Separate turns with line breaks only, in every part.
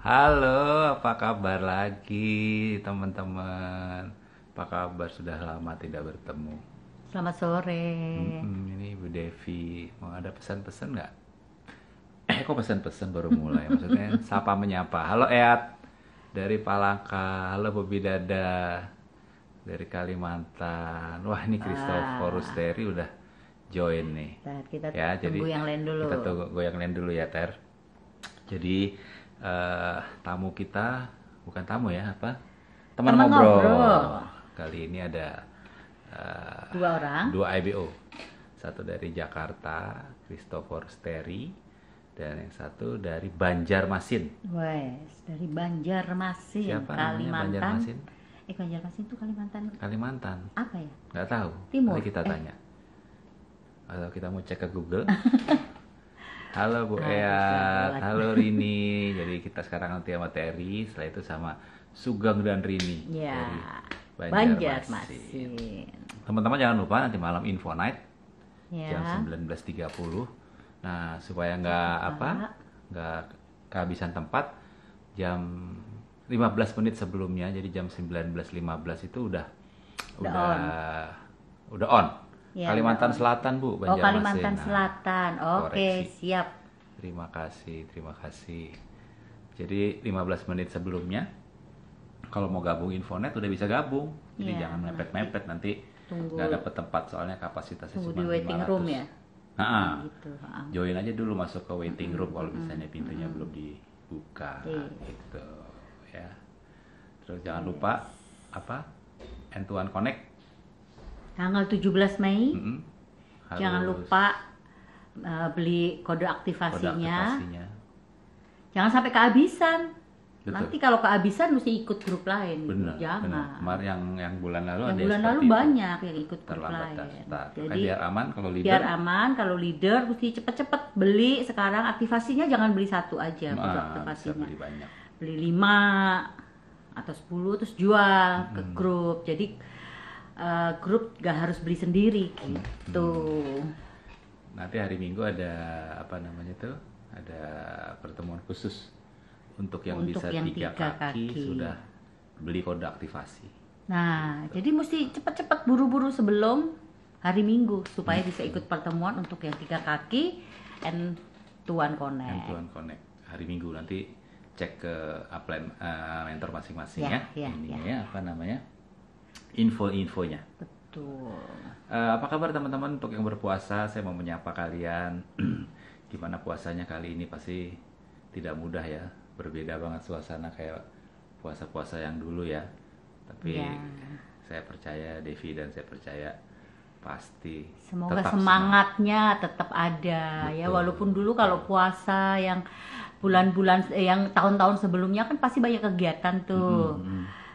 Halo, apa kabar lagi teman-teman? Apa kabar? Sudah lama tidak bertemu.
Selamat sore.
Ini Bu Devi, mau ada pesan-pesan nggak? Kok pesan-pesan baru mulai? Maksudnya sapa menyapa. Halo Eyat dari Palangka, halo Bobi Dada dari Kalimantan. Wah ini Christopher Rusteri udah join nih.
Bentar, kita
Ya, jadi
tunggu yang lain dulu.
kita tunggu goyang lain dulu ya Ter. Jadi tamu kita bukan tamu ya apa? Teman
Teman
ngobrol.
ngobrol.
Kali ini ada
Dua orang.
dua IBO. Satu dari Jakarta, Christopher Steri, dan yang satu dari Banjarmasin.
Wes, dari Banjarmasin,
Siapa namanya
Kalimantan.
Banjarmasin?
Banjarmasin itu Kalimantan.
Kalimantan.
Apa ya?
Nggak tahu.
Timur.
Nanti kita tanya. Atau kita mau cek ke Google. Halo Bu Eyat, halo Rini. Jadi kita sekarang nanti sama Terry, setelah itu sama Sugeng dan Rini
Ya.
dari Banjarmasin.
Banjarmasin.
Teman-teman jangan lupa nanti malam Info Night
Ya.
jam 19.30. Nah, supaya nggak kehabisan tempat, jam 15 menit sebelumnya, jadi jam 19.15 itu udah on.
Ya,
Kalimantan
udah on.
Selatan Bu,
Oh,
Banjarmasin.
Kalimantan
Nah,
Selatan. Oke,
koreksi.
siap.
Terima kasih. Jadi 15 menit sebelumnya, kalau mau gabung Infonet udah bisa gabung. Jadi
Ya,
jangan mepet-mepet nanti
Tunggu.
nggak dapet tempat soalnya kapasitasnya
Tunggu
cuma
di waiting
500.
room ya.
Nah,
Gitu.
join aja dulu masuk ke waiting room kalau misalnya pintunya belum dibuka
Iya.
gitu ya. Terus jangan lupa apa? Entuan Connect.
Tanggal 17 Mei.
Mm-mm. Harus
Jangan lupa beli kode
kode
aktivasinya.
aktivasinya.
Jangan sampai kehabisan.
Betul.
Nanti kalau kehabisan mesti ikut grup lain.
Benar.
Jangan.
Kemarin yang bulan lalu
Yang
ada
bulan
seperti
lalu
itu.
banyak yang ikut grup
Terlambat
lain.
daftar.
Jadi
Biar aman kalau leader.
biar aman kalau leader mesti cepet-cepet beli sekarang aktivasinya, jangan beli satu aja kode
bisa
aktivasinya.
beli banyak.
Beli 5 atau 10 terus jual ke grup. Jadi grup gak harus beli sendiri gitu.
Nanti hari Minggu ada apa namanya tuh? Ada pertemuan khusus untuk yang
Untuk
bisa
yang
3
tiga
kaki
kaki.
sudah beli kode aktivasi.
Nah, jadi mesti cepet-cepet buru-buru sebelum hari Minggu supaya bisa ikut pertemuan untuk yang 3 kaki and Tuan Connect.
Entuan Connect hari Minggu nanti cek ke upline mentor masing-masing
Ya,
ya.
ya,
Ininya ya apa namanya? Info-infonya.
Betul.
Apa kabar teman-teman untuk yang berpuasa? Saya mau menyapa kalian. Gimana puasanya kali ini? Pasti tidak mudah ya. Berbeda banget suasana kayak puasa-puasa yang dulu ya. Tapi
Ya.
saya percaya Devi dan saya percaya pasti
Semoga
tetap
semangatnya tetap ada ya,
Betul.
walaupun dulu kalau puasa yang bulan-bulan yang tahun-tahun sebelumnya kan pasti banyak kegiatan tuh.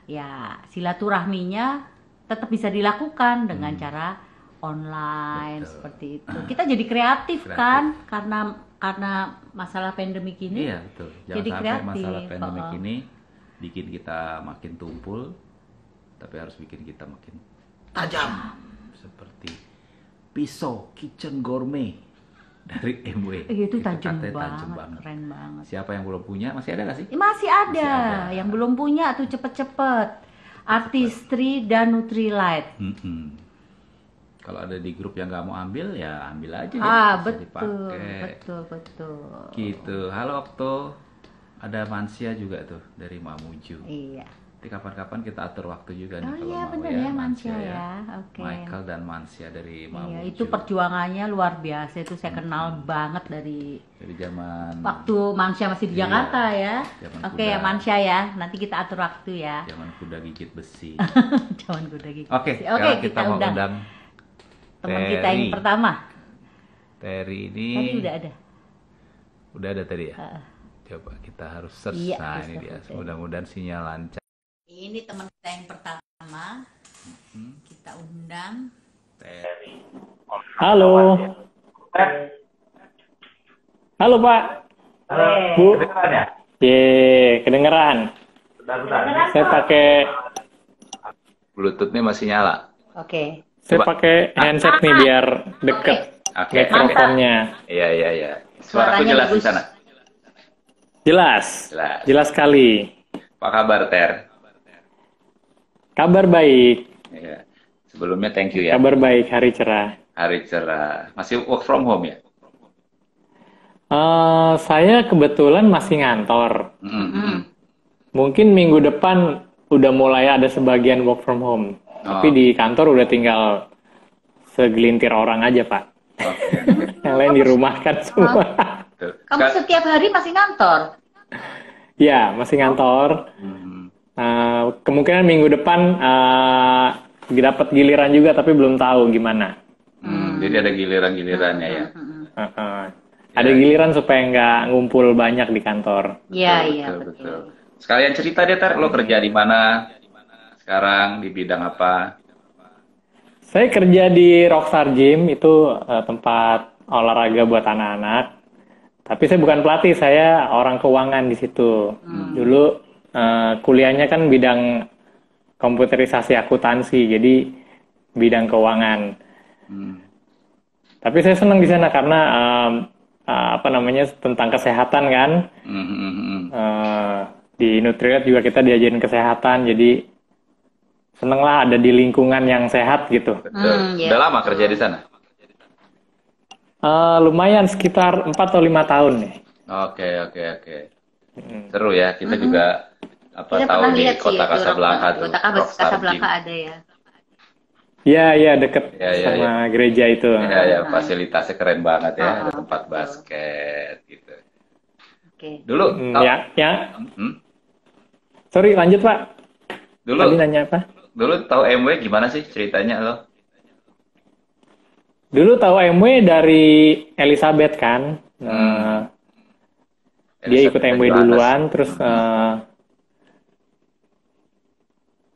Ya, silaturahminya tetap bisa dilakukan dengan cara online.
Betul.
Seperti itu. Kita jadi kreatif kan karena masalah pandemi ini.
Iya betul. Jangan
Jadi
sampai
kreatif.
masalah pandemik ini bikin kita makin tumpul, tapi harus bikin kita makin tajam. Seperti pisau kitchen gourmet dari MW.
Itu tajam
katanya
banget, keren banget.
Siapa yang belum punya masih ada nggak sih?
Masih ada.
Masih ada.
Yang belum punya tuh cepet-cepet. Artistry dan Nutrilite.
Kalau ada di grup yang nggak mau ambil ya ambil aja ya. Bisa
Betul,
dipakai.
betul.
Gitu. Halo Okto. Ada Mansia juga tuh dari Mamuju.
Iya.
Nanti kapan-kapan kita atur waktu juga nih
Oh
kalau
iya,
mau
bener ya, Mansia ya. Oke.
Michael dan Mansia dari Mamuju.
Iya, itu perjuangannya luar biasa. Itu saya kenal banget dari
dari zaman
waktu Mansya masih di
Iya,
Jakarta ya.
zaman
Oke
kuda.
ya Mansya ya. Nanti kita atur waktu ya.
zaman kuda gigit besi.
Jangan kuda gitu.
Oke,
Oke,
sekarang kita mau
undang
undang
teman kita yang
Terry.
pertama.
Terry ini
Tadi udah ada.
udah ada tadi ya. Coba kita harus search.
Iya,
Nah, ini
Christopher
dia.
Terry.
Mudah-mudahan sinyal lancar.
Ini teman kita yang pertama. Kita undang.
Terry.
Halo. Halo Pak. Bu. Kedengeran. Saya pakai
Bluetooth-nya masih nyala.
Oke.
saya
Coba.
pakai handset nih biar deket
Oke.
mikrofonnya.
Iya. Suaraku
Suaranya
jelas di
bagus.
sana.
Jelas.
Jelas.
Jelas sekali.
Apa kabar, Ter?
Kabar baik.
Ya. Sebelumnya thank you ya.
Kabar baik, hari cerah.
Hari cerah. Masih work from home ya?
Saya kebetulan masih ngantor. Mungkin minggu depan udah mulai ada sebagian work from home. Tapi di kantor udah tinggal segelintir orang aja, Pak. Yang lain dirumahkan semua.
Kamu setiap hari masih ngantor?
Ya, masih ngantor. Kemungkinan minggu depan dapat giliran juga, tapi belum tahu gimana.
Jadi ada giliran-gilirannya ya.
Ada giliran supaya nggak ngumpul banyak di kantor.
Iya,
betul. Sekalian cerita deh, Ter, lo kerja di mana sekarang, di bidang apa?
Saya kerja di Rockstar Gym, itu tempat olahraga buat anak-anak. Tapi saya bukan pelatih, saya orang keuangan di situ. Dulu kuliahnya kan bidang komputerisasi akuntansi, jadi bidang keuangan. Tapi saya senang di sana karena tentang kesehatan kan. Di Nutriat juga kita diajarin kesehatan, jadi seneng lah ada di lingkungan yang sehat gitu.
Betul. Udah lama kerja di sana?
Lumayan sekitar 4 atau 5 tahun nih.
Oke. Seru ya, kita juga
Kita
tahu
pernah
di
lihat
kota
sih
Casablanca tuh.
Kota Casablanca ada ya.
Iya deket
Iya.
sama gereja itu.
Ya, fasilitasnya keren banget ya, ada tempat basket gitu.
Oke.
Dulu
Sorry, lanjut Pak.
Dulu
Tadi nanya apa?
Dulu tahu MW gimana sih ceritanya lo?
Dulu tahu MW dari Elizabeth kan. Dia ikut MW duluan, terus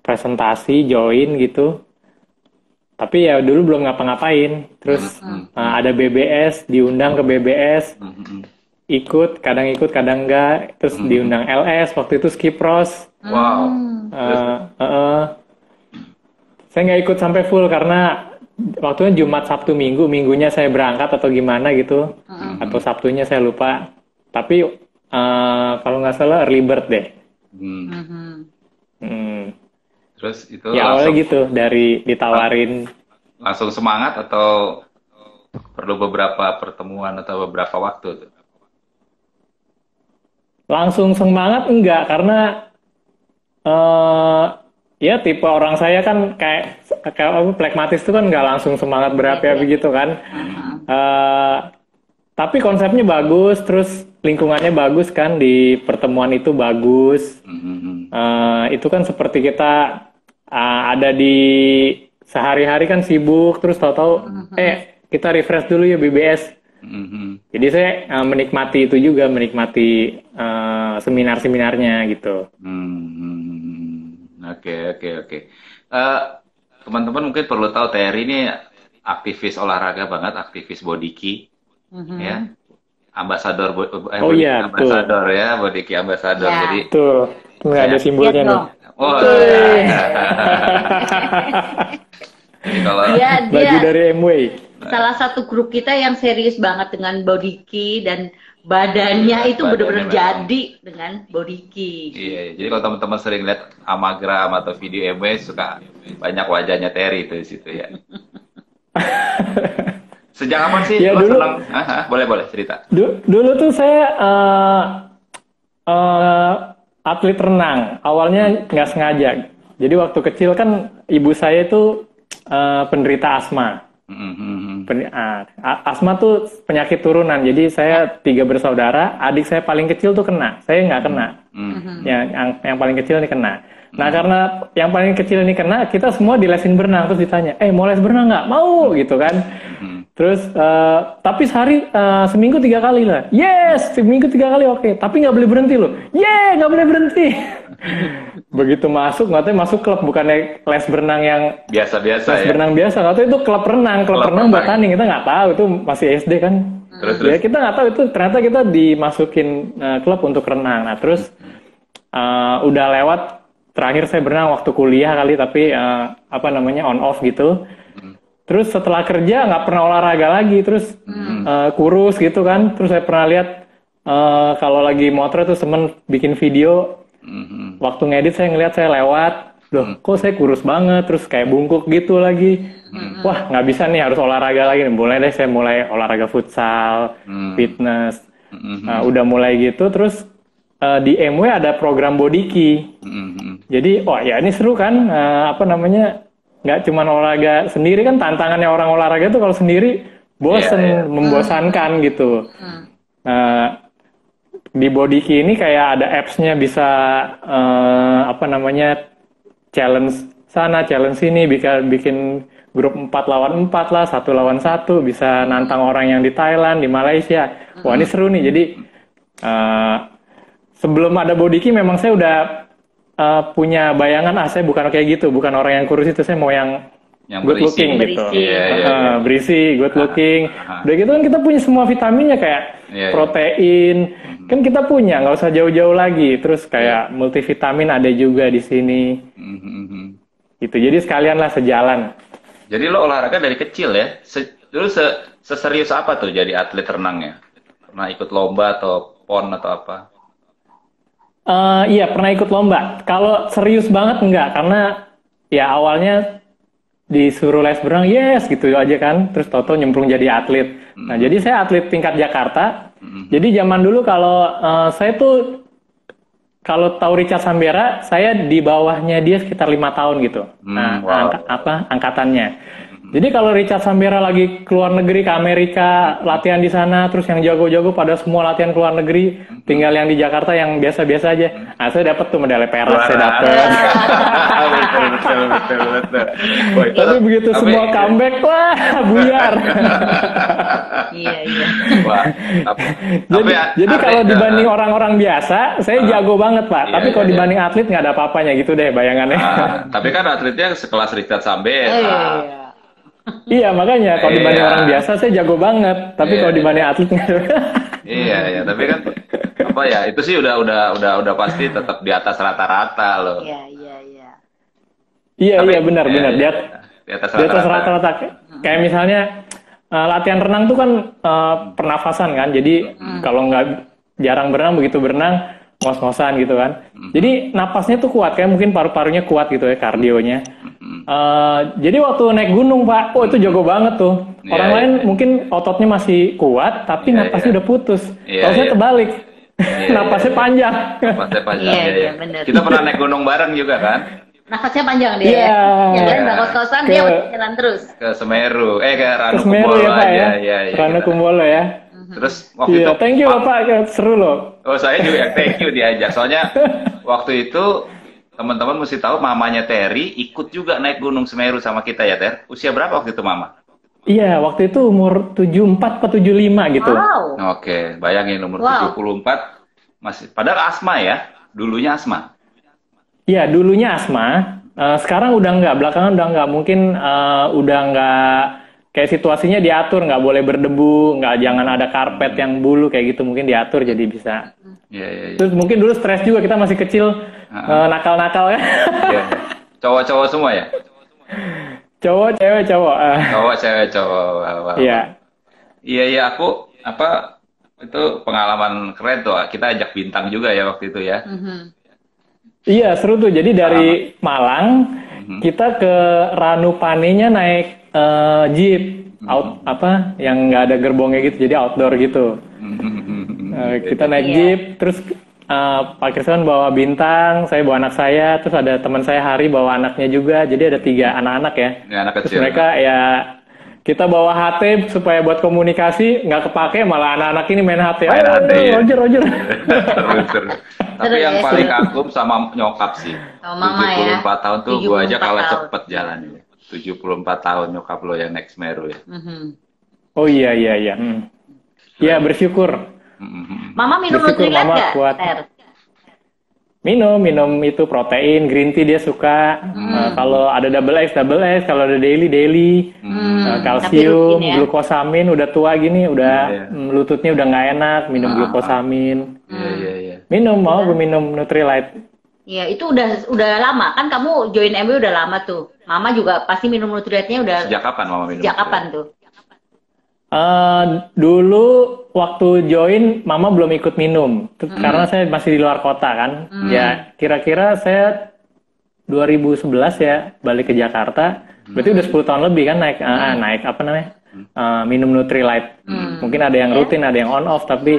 presentasi, join gitu. Tapi ya dulu belum ngapa-ngapain. Terus ada BBS, diundang ke BBS. Ikut, kadang enggak. Terus diundang LS, waktu itu Skipros.
Wow.
Saya nggak ikut sampai full karena waktunya Jumat, Sabtu, Minggu. Minggunya saya berangkat atau gimana gitu. Atau Sabtunya saya lupa. Tapi kalau nggak salah early bird deh.
Terus itu
ya awalnya gitu, dari ditawarin.
Langsung semangat atau perlu beberapa pertemuan atau beberapa waktu tuh?
Langsung semangat enggak, karena ya tipe orang saya kan kayak plekmatis itu kan nggak langsung semangat berapi-api gitu kan. Tapi konsepnya bagus, terus lingkungannya bagus kan, di pertemuan itu bagus. Itu kan seperti kita ada di sehari-hari kan sibuk, terus tahu-tahu kita refresh dulu ya BBS. Jadi saya menikmati itu juga, menikmati seminar-seminarnya gitu.
Oke. Teman-teman mungkin perlu tahu Terry ini aktivis olahraga banget, aktivis Bodiki, ya, ambasador, ambasador ya, Bodiki ambasador.
Ya.
Jadi
tuh nggak ada simbolnya nih.
Jadi kalau
baju dari MW.
Salah satu grup kita yang serius banget dengan Bodiki, dan badannya itu benar-benar jadi dengan Bodiki.
Iya, jadi kalau teman-teman sering lihat Amagram atau video MW, suka banyak wajahnya Terry itu di situ ya. Sejak kapan sih
ya,
lo
dulu,
senang? Boleh cerita.
Dulu tuh saya atlet renang. Awalnya nggak sengaja. Jadi waktu kecil kan ibu saya itu penderita asma. Asma tuh penyakit turunan. Jadi saya 3 bersaudara. Adik saya paling kecil tuh kena. Saya nggak kena. Yang paling kecil ini kena. Nah karena yang paling kecil ini kena, kita semua dilesin berenang. Terus ditanya, mau les berenang nggak? Mau gitu kan. Terus tapi sehari seminggu 3 kali lah. Yes, seminggu 3 kali oke. Tapi nggak boleh berhenti loh. Nggak boleh berhenti. Begitu masuk klub, bukannya les berenang yang
biasa-biasa
les berenang biasa. Katanya itu klub renang buat tanding. Kita nggak tahu, itu masih SD kan.
Terus.
Ya kita nggak tahu itu, ternyata kita dimasukin klub untuk renang. Nah terus udah lewat. Terakhir saya berenang waktu kuliah kali, tapi on off gitu. Terus setelah kerja nggak pernah olahraga lagi, terus kurus gitu kan. Terus saya pernah lihat Kalau lagi motret tuh temen bikin video, waktu ngedit saya ngeliat saya lewat, loh kok saya kurus banget, terus kayak bungkuk gitu lagi. Wah nggak bisa nih, harus olahraga lagi nih. Saya mulai olahraga futsal, fitness. Udah mulai gitu, terus di MW ada program body key. Jadi, oh ya ini seru kan, nggak cuma olahraga sendiri kan, tantangannya orang olahraga tuh kalau sendiri bosen, membosankan gitu. Di body key ini kayak ada apps-nya, bisa challenge sana, challenge sini, bikin grup 4 lawan 4 lah, 1 lawan 1, bisa nantang orang yang di Thailand, di Malaysia. Wah ini seru nih, jadi sebelum ada body key memang saya udah punya bayangan, saya bukan kayak gitu, bukan orang yang kurus itu, saya mau yang good
berisi.
looking gitu.
Iya.
Berisi, good looking. Udah gitu kan kita punya semua vitaminnya kayak protein. Kan kita punya, nggak usah jauh-jauh lagi. Terus kayak multivitamin ada juga di sini. Gitu. Jadi sekalian lah sejalan.
Jadi lo olahraga dari kecil ya? Dulu seserius apa tuh jadi atlet renangnya? Pernah ikut lomba atau PON atau apa?
Iya, pernah ikut lomba. Kalau serius banget enggak, karena ya awalnya disuruh les berenang, yes gitu aja kan. Terus toto nyemplung jadi atlet. Nah, jadi saya atlet tingkat Jakarta. Jadi zaman dulu kalau saya tuh, kalau tahu Richard Sambera, saya di bawahnya dia sekitar 5 tahun gitu. Angkatannya. Jadi kalau Richard Sambera lagi keluar negeri ke Amerika, latihan di sana, terus yang jago-jago pada semua latihan keluar negeri, tinggal yang di Jakarta yang biasa-biasa aja. Nah, saya dapat tuh medali perak, saya dapat.
Betul.
Tapi begitu semua comeback, wah, buyar.
Iya.
Wah,
Jadi kalau dibanding orang-orang biasa, saya jago banget, Pak. Tapi kalau dibanding atlet nggak ada apa-apanya gitu deh bayangannya.
Tapi kan atletnya sekelas Richard Sambera.
Iya, makanya kalau dibanding orang biasa saya jago banget, tapi kalau dibanding atlet nggak ada.
Iya, tapi kan itu sih udah pasti tetap di atas rata-rata loh.
Iya, benar.
Di atas
rata-rata. Kayak misalnya latihan renang tuh kan pernafasan kan, jadi kalau nggak jarang berenang, begitu berenang ngos-ngosan gitu kan. Jadi napasnya tuh kuat, kayak mungkin paru-parunya kuat gitu ya, kardionya. Jadi waktu naik gunung, Pak, itu jago banget tuh. Orang lain mungkin ototnya masih kuat, tapi napasnya udah putus. Kalau saya terbalik, napasnya panjang.
Iya, benar. Kita pernah naik gunung bareng juga kan?
Nafasnya panjang dia ya. Yang lain nggak kos-kosan, dia jalan terus.
Ke Semeru, ke Ranu
Kumbolo
ya, Pak,
ya. Ranu Kumbolo ya.
Terus waktu itu,
thank you Bapak, seru loh.
Oh, saya juga thank you diajak. Soalnya waktu itu teman-teman mesti tahu, mamanya Terry ikut juga naik Gunung Semeru sama kita ya, Ter. Usia berapa waktu itu Mama?
Iya, waktu itu umur 74 atau 75 gitu.
Wow.
Oke, bayangin umur 74 masih, padahal asma ya, dulunya asma.
Iya, dulunya asma. Sekarang udah nggak, belakangan udah nggak, mungkin udah nggak. Kayak situasinya diatur, nggak boleh berdebu, jangan ada karpet yang bulu kayak gitu, mungkin diatur jadi bisa.
Iya.
Terus mungkin dulu stres juga, kita masih kecil, nakal-nakal ya.
Cowok-cowok semua ya?
Cowok, cewek, cowok.
Cowok, cewek, cowok.
Iya.
Iya, aku itu pengalaman keren tuh. Kita ajak bintang juga ya waktu itu ya.
Iya, seru tuh. Jadi dari Malang kita ke Ranupane-nya naik jeep yang nggak ada gerbongnya gitu, jadi outdoor gitu. Kita naik jeep, terus Pak Krisman bawa bintang, saya bawa anak saya, terus ada teman saya Hari bawa anaknya juga, jadi ada 3 anak-anak ya.
Anak
terus
kecil.
Mereka ya, kita bawa HT supaya buat komunikasi, nggak kepake, malah anak-anak ini main HT. Roger. Tapi yang paling kagum sama nyokap sih.
Sama Mama
74 tahun tuh gue aja kalah
tahun.
cepet jalannya. 74 tahun nyokap lo yang naik Semeru ya.
Oh iya. Iya, bersyukur.
Mama minum Nutrilite nggak?
Minum itu protein, green tea dia suka. Kalau ada double X, kalau ada daily. Kalsium, glukosamin, udah tua gini, udah lututnya udah nggak enak, minum glukosamin.
Iya.
Gue minum Nutrilite.
Iya, itu udah lama kan, kamu join MW udah lama tuh. Mama juga pasti minum Nutrilite-nya udah.
Sejak kapan Mama minum?
Sejak kapan tuh?
Dulu waktu join, mama belum ikut minum, karena saya masih di luar kota kan. Ya, kira-kira saya 2011 ya balik ke Jakarta. Berarti udah 10 tahun lebih kan naik apa namanya? Minum Nutrilite. Mungkin ada yang rutin, ada yang on off, tapi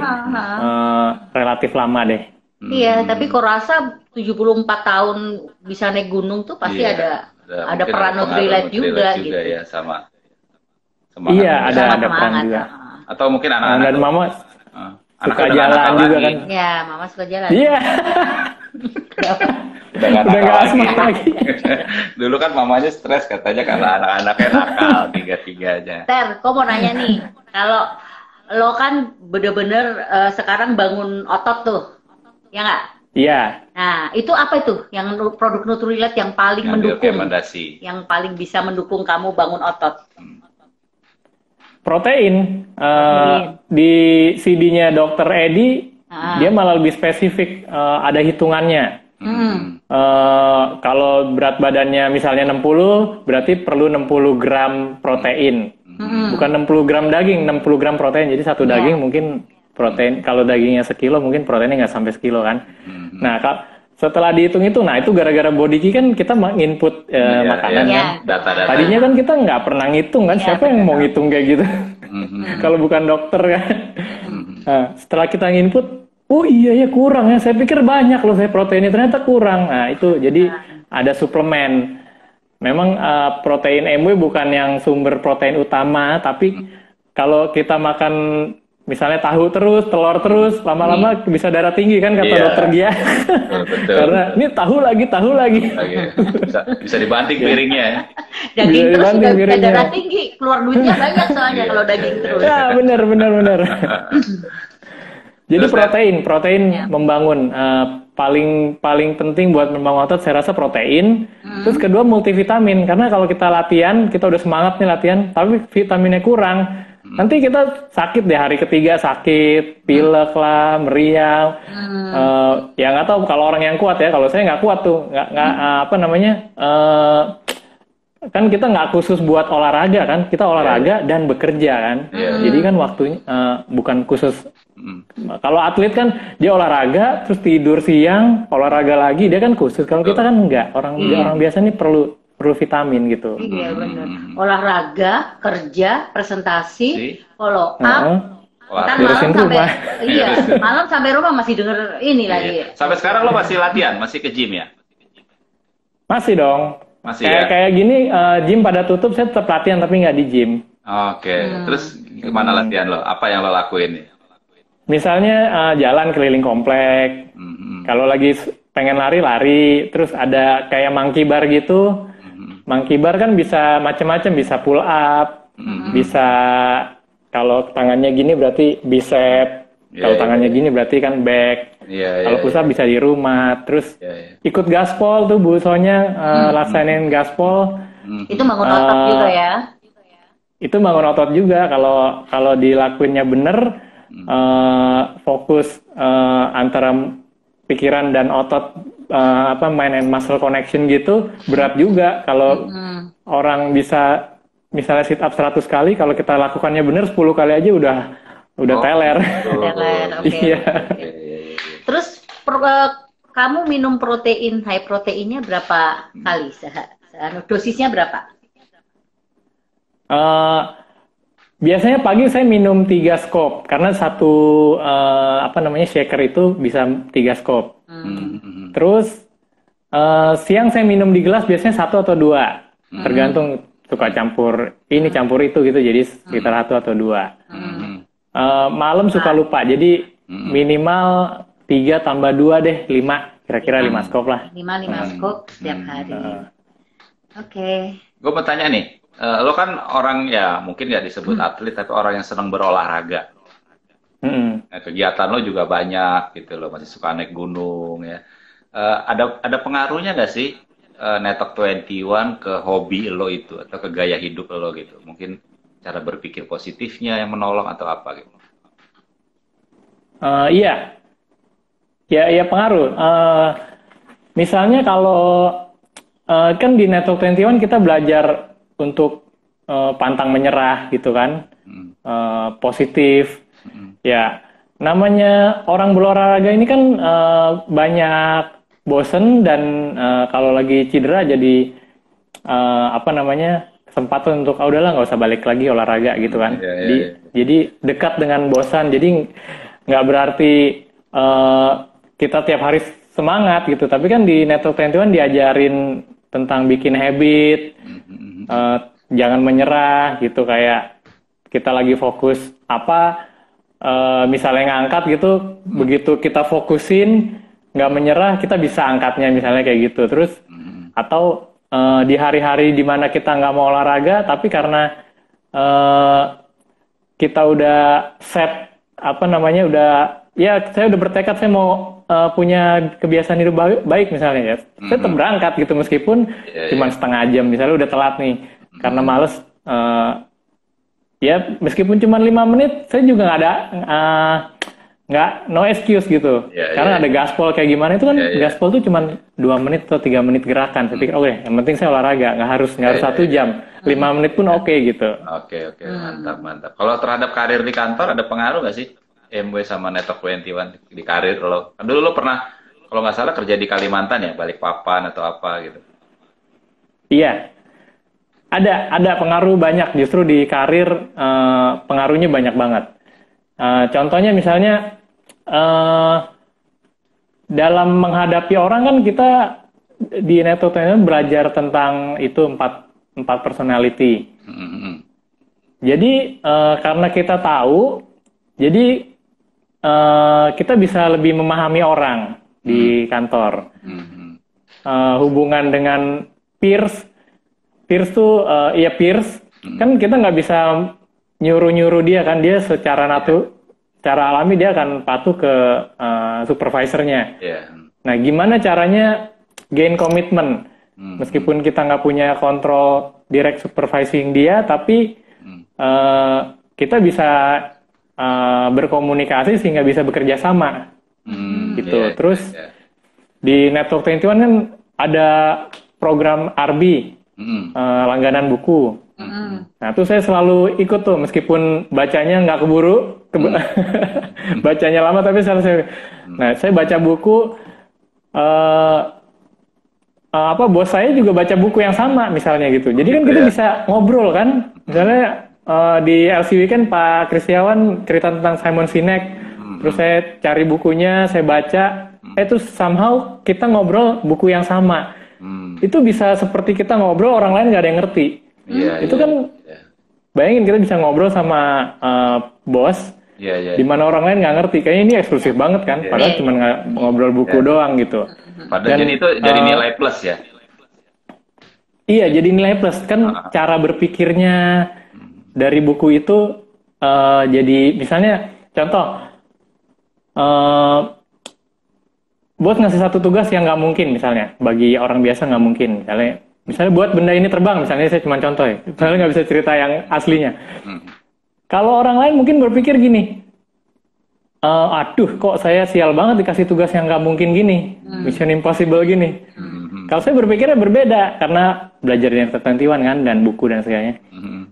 relatif lama deh.
Iya, tapi kok rasa 74 tahun bisa naik gunung tuh pasti ada
mungkin
peran
pengaruh
Nutrilite juga gitu.
ya, sama
Iya, ada peran
semangat,
juga.
Atau mungkin anak-anak
Dan mama
anak
suka jalan juga kan.
Ya, mama suka jalan.
Iya.
udah nggak
Udah
nakal
nggak asma lagi.
Dulu kan mamanya stres katanya karena anak-anaknya nakal tiga-tiganya.
Ter, kok mau nanya nih, kalau lo kan bener-bener sekarang bangun otot tuh, ya nggak?
Iya.
Nah, itu apa itu? Yang produk Nutrilite yang paling mendukung,
Rekomendasi.
yang paling bisa mendukung kamu bangun otot?
Protein. Di CD-nya Dr. Edi, dia malah lebih spesifik, ada hitungannya. Kalau berat badannya misalnya 60, berarti perlu 60 gram protein. Bukan 60 gram daging, 60 gram protein. Jadi satu daging mungkin protein, kalau dagingnya sekilo mungkin proteinnya nggak sampai sekilo kan. Nah, setelah dihitung itu, nah itu gara-gara Body Key kan kita menginput makanan kan.
Data-data.
Tadinya kan kita nggak pernah ngitung kan, siapa yang mau ngitung kayak gitu? Kalau bukan dokter kan. Nah, setelah kita nginput, oh iya ya kurang ya, saya pikir banyak loh saya proteinnya, ternyata kurang. Nah itu jadi ada suplemen. Memang protein MW bukan yang sumber protein utama, tapi kalau kita makan misalnya tahu terus, telur terus, lama-lama bisa darah tinggi kan kata dokter dia.
Betul.
Karena ini tahu lagi.
Bisa dibanting piringnya ya.
Daging terus juga bisa darah tinggi, keluar duitnya banyak soalnya kalau daging terus.
Ya benar. Jadi protein membangun, paling penting buat membangun otot saya rasa protein. Terus kedua multivitamin, karena kalau kita latihan, kita udah semangat nih latihan, tapi vitaminnya kurang. Nanti kita sakit deh, hari ketiga sakit, pilek lah, meriang. Ya nggak tahu kalau orang yang kuat ya, kalau saya nggak kuat tuh, kan kita nggak khusus buat olahraga kan, kita olahraga dan bekerja kan. Jadi kan waktunya bukan khusus. Kalau atlet kan dia olahraga terus tidur siang, olahraga lagi, dia kan khusus. Kalau kita kan enggak, orang biasa nih perlu vitamin gitu.
Iya benar. Olahraga, kerja, presentasi, follow up. Ntar malam
rumah.
Malam sampai rumah masih denger ini lagi.
Sampai sekarang lo masih latihan, masih ke gym ya?
Masih dong.
Masih
kayak gini, gym pada tutup, saya tetap latihan tapi nggak di gym.
Oke. Terus gimana latihan lo? Apa yang lo lakuin?
Misalnya jalan keliling komplek. Kalau lagi pengen lari, terus ada kayak monkey bar gitu. Monkey bar kan bisa macam-macam, bisa pull up, bisa kalau tangannya gini berarti bicep, kalau tangannya gini berarti kan back. Kalau push up bisa di rumah, terus ikut gaspol tuh Bu Sonya, laksanain gaspol.
Itu bangun otot juga ya?
Itu bangun otot juga, kalau dilakuinnya bener, fokus antara pikiran dan otot, mind and muscle connection gitu, berat juga. Kalau orang bisa misalnya sit up 100 kali, kalau kita lakukannya bener 10 kali aja udah teler.
Teler, oke.
Iya.
Terus kamu minum high proteinnya berapa kali? Dosisnya berapa?
Biasanya pagi saya minum 3 scoop, karena satu shaker itu bisa 3 scoop. Terus siang saya minum di gelas biasanya 1 atau 2, tergantung suka campur itu gitu, jadi sekitar 1 atau 2. Malam suka lupa, jadi minimal 3 tambah 2 deh, 5, kira-kira 5 scoop lah.
5 scoop setiap hari. Oke.
Gue mau tanya nih, lo kan orang ya mungkin nggak disebut atlet, tapi orang yang senang berolahraga. Nah, kegiatan lo juga banyak gitu, lo masih suka naik gunung ya. Ada pengaruhnya nggak sih Netok 21 ke hobi lo itu atau ke gaya hidup lo gitu? Mungkin cara berpikir positifnya yang menolong atau apa gitu?
Iya, ya pengaruh. Misalnya kalau kan di Netok 21 kita belajar untuk pantang menyerah gitu kan. positif. Ya, namanya orang berolahraga ini kan banyak bosen dan kalau lagi cedera jadi kesempatan untuk udahlah nggak usah balik lagi olahraga gitu kan. Jadi dekat dengan bosan. Jadi nggak berarti kita tiap hari semangat gitu. Tapi kan di Network 21 diajarin tentang bikin habit, jangan menyerah gitu, kayak kita lagi fokus misalnya ngangkat gitu, begitu kita fokusin nggak menyerah, kita bisa angkatnya misalnya kayak gitu. Terus atau di hari-hari dimana kita nggak mau olahraga, tapi karena kita udah set saya udah bertekad saya mau punya kebiasaan hidup baik misalnya ya, saya tetap berangkat gitu meskipun cuma setengah jam misalnya udah telat nih karena males. Ya meskipun cuma 5 menit saya juga no excuse gitu. Karena ada gaspol kayak gimana itu kan, gaspol tuh cuma 2 menit atau 3 menit gerakan. Saya pikir oke, yang penting saya olahraga, nggak harus 1 jam, 5 menit pun oke gitu.
Oke, mantap. Kalau terhadap karir di kantor ada pengaruh nggak sih MW sama Network 21 di karir lo? Kan dulu lo pernah kalau nggak salah kerja di Kalimantan ya, Balikpapan atau apa gitu.
Iya. Ada pengaruh banyak, justru di karir pengaruhnya banyak banget. Contohnya misalnya dalam menghadapi orang kan kita di Network 21 belajar tentang itu 4 personality. Jadi karena kita tahu, jadi kita bisa lebih memahami orang di kantor. Hubungan dengan peers tuh kan kita nggak bisa nyuruh dia kan, dia secara alami dia akan patuh ke supervisornya. Nah gimana caranya gain komitmen meskipun kita nggak punya kontrol direct supervising dia, tapi kita bisa berkomunikasi sehingga bisa bekerja sama gitu. Terus di Network 21 kan ada program RB, langganan buku. Nah tuh saya selalu ikut tuh meskipun bacanya nggak keburu, bacanya lama tapi saya baca buku. Bos saya juga baca buku yang sama misalnya gitu. Jadi kan kita bisa ngobrol kan. Misalnya di LC Weekend Pak Kristiawan cerita tentang Simon Sinek. Terus saya cari bukunya, saya baca. Terus somehow kita ngobrol buku yang sama. Itu bisa seperti kita ngobrol, orang lain nggak ada yang ngerti. Bayangin kita bisa ngobrol sama bos, di mana orang lain nggak ngerti. Kayaknya ini eksklusif banget kan, padahal cuma ngobrol buku doang gitu.
Padahal jadi itu jadi nilai plus ya.
Iya, jadi nilai plus kan, cara berpikirnya dari buku itu jadi misalnya contoh. Buat ngasih satu tugas yang nggak mungkin misalnya, bagi orang biasa nggak mungkin. Misalnya buat benda ini terbang, misalnya saya cuma contoh ya. Misalnya nggak bisa cerita yang aslinya. Kalau orang lain mungkin berpikir gini, aduh kok saya sial banget dikasih tugas yang nggak mungkin gini, mission impossible gini. Kalau saya berpikirnya berbeda, karena belajar di Network 21 kan, dan buku dan segalanya.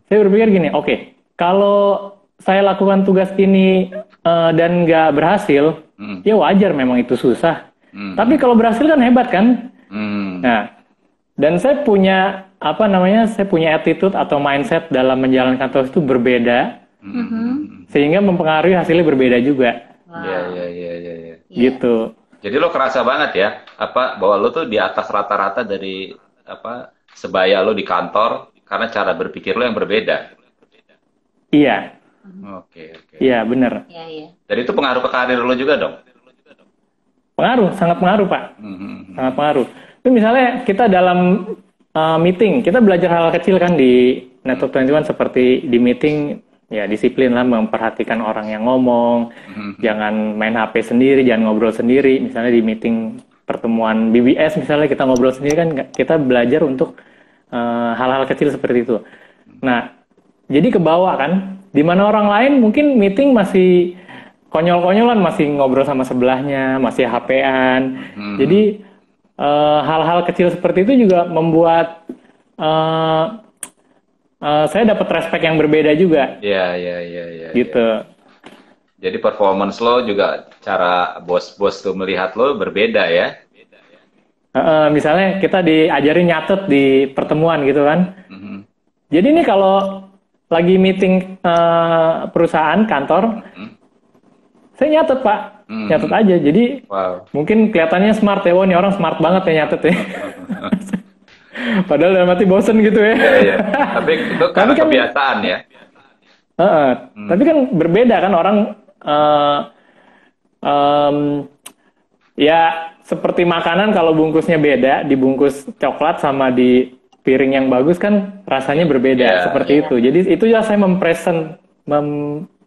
Saya berpikir gini, oke, kalau saya lakukan tugas ini dan nggak berhasil, ya wajar memang itu susah. Tapi kalau berhasil kan hebat kan? Nah, dan saya punya saya punya attitude atau mindset dalam menjalankan tugas itu berbeda, sehingga mempengaruhi hasilnya berbeda juga.
Iya.
Gitu.
Jadi lo kerasa banget ya, bahwa lo tuh di atas rata-rata dari sebaya lo di kantor karena cara berpikir lo yang berbeda.
Iya.
Oke.
Iya, benar.
Jadi itu pengaruh ke karir lo juga dong?
Pengaruh, sangat pengaruh Pak. Sangat pengaruh. Itu misalnya kita dalam meeting, kita belajar hal kecil kan di Network 21, seperti di meeting, ya disiplin lah memperhatikan orang yang ngomong, jangan main HP sendiri, jangan ngobrol sendiri. Misalnya di meeting pertemuan BBS misalnya kita ngobrol sendiri kan, kita belajar untuk hal-hal kecil seperti itu. Nah, jadi kebawa kan, di mana orang lain mungkin meeting masih konyol-konyolan, masih ngobrol sama sebelahnya, masih HP-an. Jadi hal-hal kecil seperti itu juga membuat saya dapat respect yang berbeda juga,
Iya.
gitu.
Jadi performance lo juga cara bos-bos tuh melihat lo berbeda ya.
Misalnya kita diajarin nyatet di pertemuan gitu kan.
Mhm.
Jadi ini kalau lagi meeting perusahaan kantor, saya nyatet Pak, nyatet aja. Jadi
Wow.
mungkin kelihatannya smart ya, wah ini orang smart banget ya nyatet ya. Padahal dalam hati bosen gitu ya.
Iya. Tapi itu karena
kan-
kebiasaan ya.
Tapi kan berbeda kan orang, em, ya seperti makanan kalau bungkusnya beda, dibungkus coklat sama di piring yang bagus kan rasanya berbeda,
Iya.
seperti itu. Jadi itu ya saya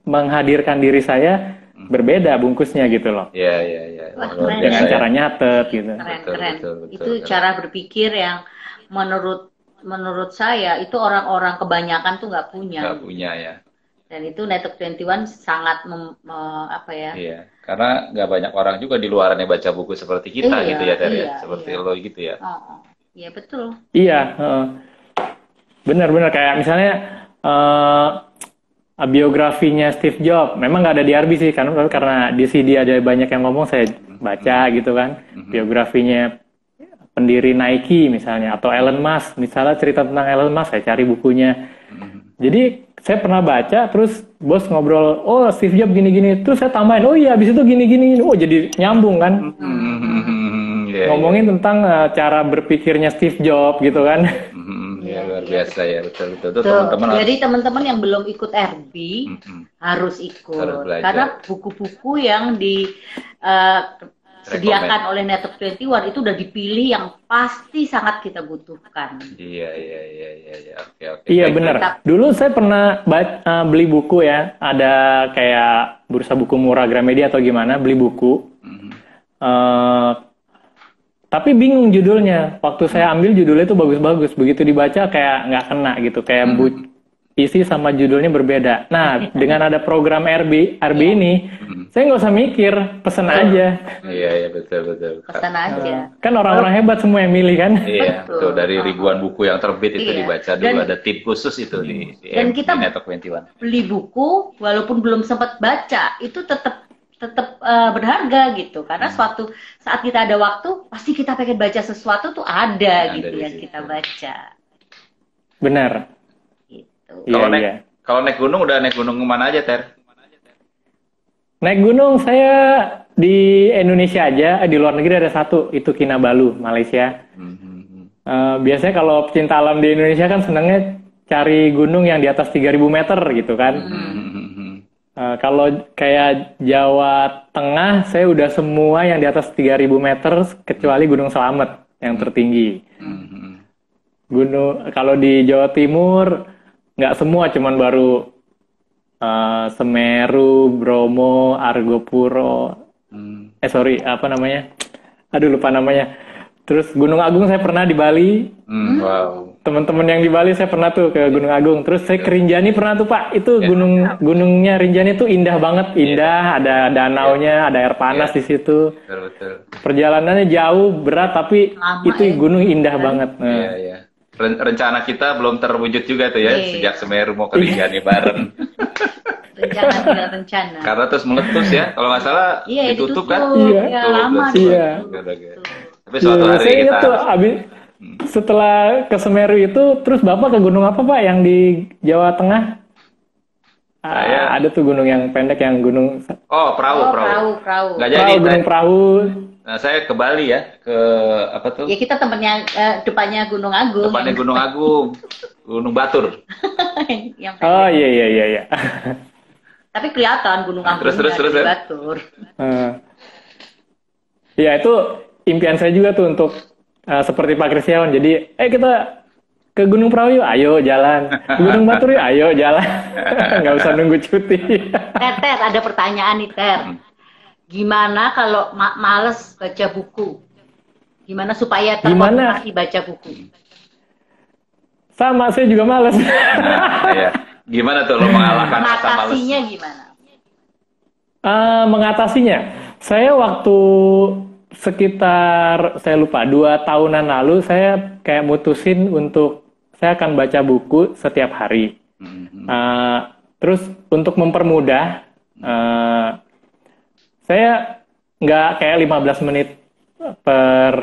menghadirkan diri saya berbeda bungkusnya gitu loh.
Iya.
Wah,
Luar
keren.
Dengan
biasa ya.
cara nyatet gitu.
Keren.
Betul.
Itu cara berpikir yang menurut saya itu orang-orang kebanyakan tuh nggak punya.
Nggak punya ya.
Dan itu Network 21 sangat apa ya?
Iya. Karena nggak banyak orang juga di luaran yang baca buku seperti kita
Iya,
gitu ya, Ter ya.
iya,
Seperti
iya.
lo gitu ya.
Oh. Iya betul.
Iya, benar-benar kayak misalnya biografinya Steve Jobs, memang nggak ada di RB sih, karena di CD ada banyak yang ngomong, saya baca gitu kan, biografinya pendiri Nike misalnya, atau Elon Musk, misalnya cerita tentang Elon Musk, saya cari bukunya. Jadi saya pernah baca, terus bos ngobrol, oh Steve Jobs gini-gini, terus saya tambahin, oh iya abis itu gini-gini, oh jadi nyambung kan.
Iya,
Ngomongin tentang cara berpikirnya Steve Jobs gitu kan.
Ya, luar biasa ya, betul. Tuh,
Tuh,
teman-teman
jadi teman-teman yang belum ikut RB harus ikut.
Harus belajar.
Karena buku-buku yang disediakan oleh Network 21 itu udah dipilih yang pasti sangat kita butuhkan.
Iya. Oke.
Iya
Baik.
benar. Dulu saya pernah beli buku ya, ada kayak bursa buku murah Gramedia atau gimana, beli buku. Tapi bingung judulnya. Waktu saya ambil judulnya itu bagus-bagus, begitu dibaca kayak nggak kena gitu, kayak isi sama judulnya berbeda. Nah, dengan ada program RB ini, saya nggak usah mikir, pesen aja.
Iya, betul.
Pesan aja.
Kan orang-orang hebat semua yang milih kan.
Iya, betul. Dari ribuan buku yang terbit itu
Iya.
dibaca dulu,
Dan-
ada tim khusus itu di
Dan kita
Network 21.
beli buku walaupun belum sempat baca itu tetap berharga gitu, karena suatu saat kita ada waktu pasti kita pengen baca sesuatu tuh ada gitu
di
yang
situ.
kita baca
Benar.
gitu.
Kalau
Iya.
kalau naik gunung udah naik gunung kemana aja, Ter?
Naik gunung saya di Indonesia aja, di luar negeri ada satu, itu Kinabalu, Malaysia. Biasanya kalau pecinta alam di Indonesia kan senangnya cari gunung yang di atas 3.000 meter gitu kan. Kalau kayak Jawa Tengah, saya udah semua yang di atas 3.000 meter kecuali Gunung Slamet yang tertinggi. Kalau di Jawa Timur nggak semua, cuman baru Semeru, Bromo, Argopuro. Lupa namanya. Terus Gunung Agung saya pernah di Bali.
Wow.
Teman-teman yang di Bali saya pernah tuh ke Gunung Agung. Terus saya ke Rinjani pernah tuh Pak. Itu gunungnya Rinjani tuh indah banget, ada danaunya, ada air panas di situ.
Betul.
Perjalanannya jauh, berat, tapi
Lama,
itu
ya.
gunung indah banget. Nah,
Iya. Rencana kita belum terwujud juga tuh ya,
Iya.
sejak Semeru mau ke Rinjani bareng.
rencana
Karena terus meletus ya, kalau nggak salah
iya
ditutup kan.
Iya.
ya,
Tuh,
lama
terus.
Iya.
Tapi suatu
iya,
hari
saya ingat
kita
tuh setelah ke Semeru itu, terus Bapak ke gunung apa Pak yang di Jawa Tengah? Ada tuh gunung yang pendek, yang gunung
perahu. Nggak jadi.
Gunung Perahu.
Nah, saya ke Bali ya, ke apa tuh?
ya kita temennya depannya Gunung Agung
Depannya Gunung Agung, Gunung Batur.
yang
Oh iya.
tapi kelihatan Gunung Agung
Terus,
dari
ya.
Batur.
Ya itu impian saya juga tuh untuk seperti Pak Krisyawan. Jadi kita ke Gunung Perahu yuk, ayo jalan. Ke Gunung Batur yuk, ayo jalan. Nggak usah nunggu cuti.
Ter, ada pertanyaan nih Ter. Gimana kalau males baca buku? Gimana supaya termotivasi baca buku?
Sama, saya juga males.
Iya. Gimana tuh lo mengalahkan rasa males?
Mengatasinya gimana?
Mengatasinya, saya waktu sekitar, saya lupa, 2 tahunan lalu, saya kayak mutusin untuk saya akan baca buku setiap hari. Terus untuk mempermudah, saya nggak kayak 15 menit per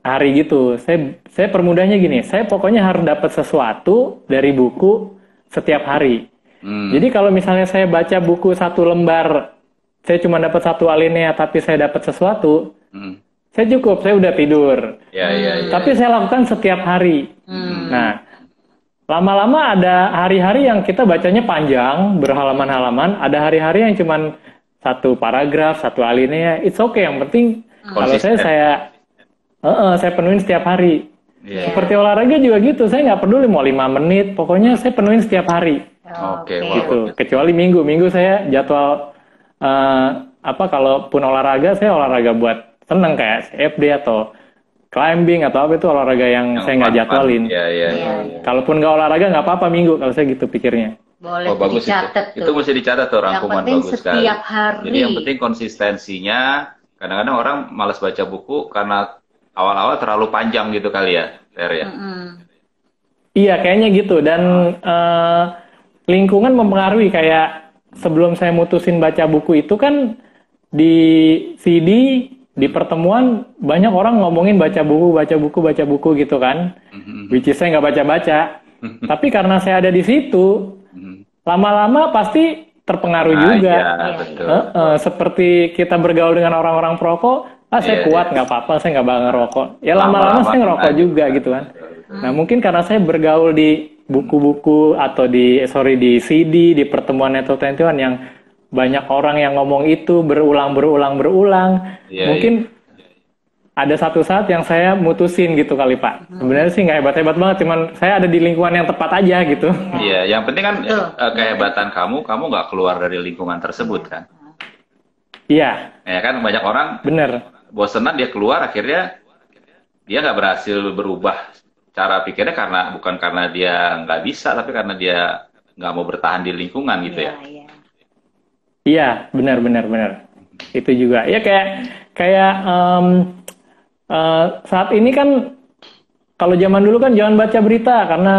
hari gitu. Saya permudahnya gini, saya pokoknya harus dapat sesuatu dari buku setiap hari. Jadi kalau misalnya saya baca buku satu lembar, saya cuma dapat satu alinea, tapi saya dapat sesuatu, saya cukup, saya udah tidur. Tapi saya lakukan setiap hari. Nah, lama-lama ada hari-hari yang kita bacanya panjang, berhalaman-halaman, ada hari-hari yang cuma satu paragraf, satu alinea, it's okay. Yang penting kalau saya penuhin setiap hari. Seperti olahraga juga gitu, saya nggak peduli mau 5 menit, pokoknya saya penuhin setiap hari. Gitu. Kecuali minggu saya jadwal kalaupun olahraga, saya olahraga buat seneng kayak CFD atau climbing atau apa, itu olahraga yang saya nggak jadwalin. Kalaupun nggak olahraga nggak apa-apa minggu, kalau saya gitu pikirnya.
Boleh
bagus
dicatat
itu mesti dicatat tuh, rangkuman bagus sekali.
Setiap hari.
Jadi yang penting konsistensinya. Kadang-kadang orang malas baca buku karena awal-awal terlalu panjang gitu kali ya, Ter ya.
Iya, kayaknya gitu. Dan lingkungan mempengaruhi. Kayak sebelum saya mutusin baca buku itu kan di CD, di pertemuan banyak orang ngomongin baca buku gitu kan. Which is saya nggak baca-baca. Tapi karena saya ada di situ, lama-lama pasti terpengaruh juga. Seperti kita bergaul dengan orang-orang perokok, saya kuat, nggak apa-apa, saya nggak bakal ngerokok. Ya lama-lama saya ngerokok juga gitu kan. Nah mungkin karena saya bergaul di buku-buku atau di CD, di pertemuan Network 21 yang banyak orang yang ngomong itu berulang. Mungkin ada satu saat yang saya mutusin gitu kali Pak. Sebenarnya sih nggak hebat-hebat banget, cuman saya ada di lingkungan yang tepat aja gitu.
Iya, yang penting kan kehebatan kamu nggak keluar dari lingkungan tersebut kan.
Iya.
Ya kan banyak orang.
Bener.
Bosenan dia keluar, akhirnya dia nggak berhasil berubah cara pikirnya bukan karena dia nggak bisa, tapi karena dia nggak mau bertahan di lingkungan gitu ya.
Iya, benar. Itu juga. Ya kayak saat ini kan, kalau zaman dulu kan jangan baca berita karena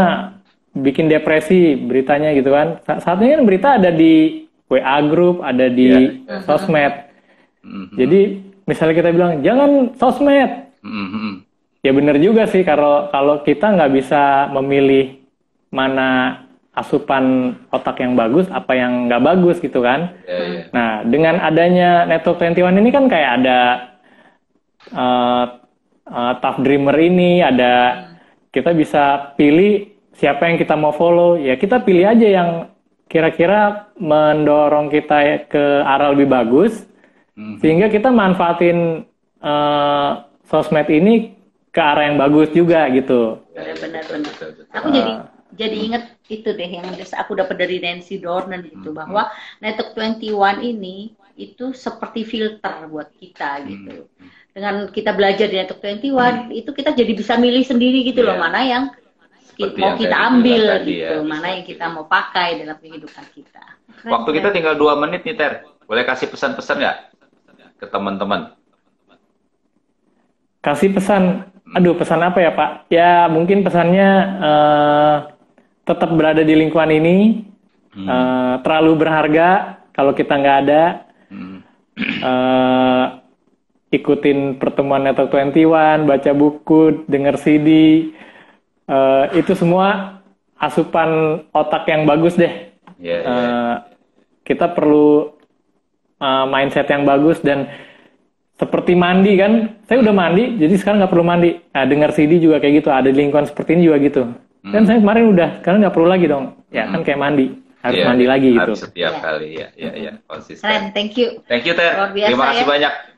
bikin depresi beritanya gitu kan. Saat ini kan berita ada di WA group, ada di sosmed. Jadi misalnya kita bilang jangan sosmed. Ya benar juga sih, kalau kita nggak bisa memilih mana asupan otak yang bagus, apa yang nggak bagus gitu kan. Nah dengan adanya Network 21 ini kan kayak ada Tough Dreamer ini, kita bisa pilih siapa yang kita mau follow. Ya kita pilih aja yang kira-kira mendorong kita ke arah lebih bagus, sehingga kita manfaatin sosmed ini ke arah yang bagus juga gitu.
Benar. Aku jadi inget itu deh yang aku dapat dari Nancy Dornan gitu, bahwa Network 21 ini itu seperti filter buat kita gitu. Dengan kita belajar di Network 21 itu kita jadi bisa milih sendiri gitu loh, mana yang mau kita ambil gitu, mana yang kita mau pakai dalam kehidupan kita.
Waktu kita tinggal 2 menit nih Ter, boleh kasih pesan-pesan nggak ke teman-teman?
Kasih pesan, pesan apa ya Pak? Ya mungkin pesannya tetap berada di lingkungan ini, terlalu berharga kalau kita nggak ada. Ikutin pertemuan Network 21, baca buku, denger CD, itu semua asupan otak yang bagus deh. Kita perlu mindset yang bagus, dan seperti mandi kan, saya udah mandi, jadi sekarang nggak perlu mandi. Nah, denger CD juga kayak gitu, ada di lingkungan seperti ini juga gitu. Dan saya kemarin udah, sekarang nggak perlu lagi dong. Ya kan kayak mandi, harus mandi lagi gitu.
Harus setiap kali, ya, konsisten.
Keren, thank you.
Thank you Ter, terima kasih banyak.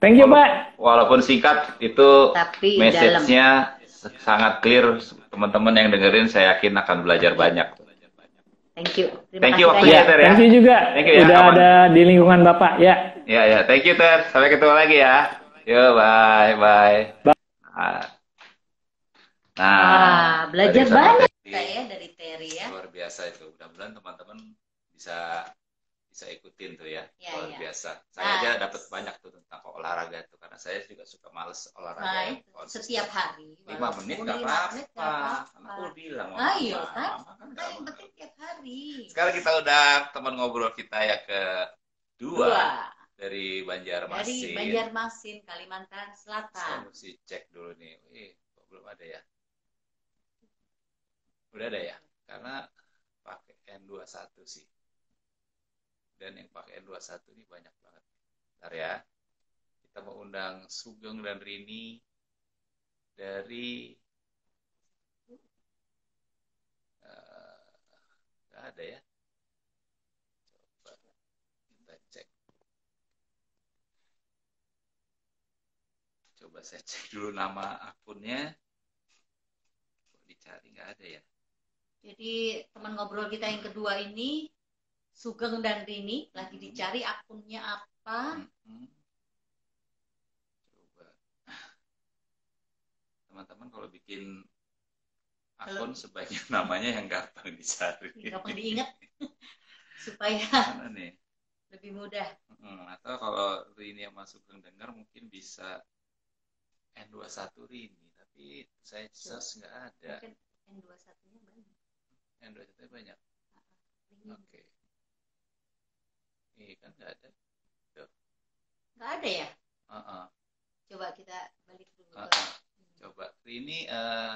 Thank you Pak.
Walaupun singkat, itu message-nya sangat clear. Teman-teman yang dengerin, saya yakin akan belajar banyak.
Thank you.
Thank you waktunya Ter ya.
Thank you juga. Udah ada di lingkungan Bapak ya.
Ya, thank you Ter. Sampai ketemu lagi ya. Yo, bye. Nah,
belajar banyak saya dari Terry ya.
Luar biasa itu. Mudah-mudahan teman-teman bisa bisa ikutin tuh ya,
Ya,
luar
ya.
biasa. Saya
Nah,
aja dapat banyak tuh tentang olahraga tuh, karena saya juga suka males olahraga
nah,
yang
itu
konsisten.
setiap hari
5 menit
walaupun
nggak
5 menit nggak
apa-apa.
apa-apa.
Kan aku bilang sama
Ayo
mama,
kan,
mama kan nggak
yang
mau.
penting tiap hari.
Sekarang kita udah teman ngobrol kita ya kedua
Dua
dari
dari
Banjarmasin.
Banjarmasin, Kalimantan
Saya
Selatan.
mesti cek dulu nih. Kok belum ada ya? Udah ada ya? Karena pakai N21 sih. Dan yang pakai N21 ini banyak banget. Bentar ya. Kita mau undang Sugeng dan Rini dari nggak ada ya. Coba kita cek. Coba saya cek dulu nama akunnya. Kok dicari nggak ada ya?
Jadi teman ngobrol kita yang kedua ini Sugeng dan Rini lagi dicari akunnya apa?
Coba teman-teman kalau bikin akun sebaiknya namanya yang gampang dicari,
Gampang diingat supaya
mana nih?
lebih mudah.
Atau kalau Rini yang masuk dengar mungkin bisa N21 Rini, tapi saya search nggak ada.
Mungkin N21-nya banyak.
N21 banyak. Oke. Ini kan nggak ada.
Nggak ada ya?
Uh-uh.
Coba kita balik dulu.
Coba Rini.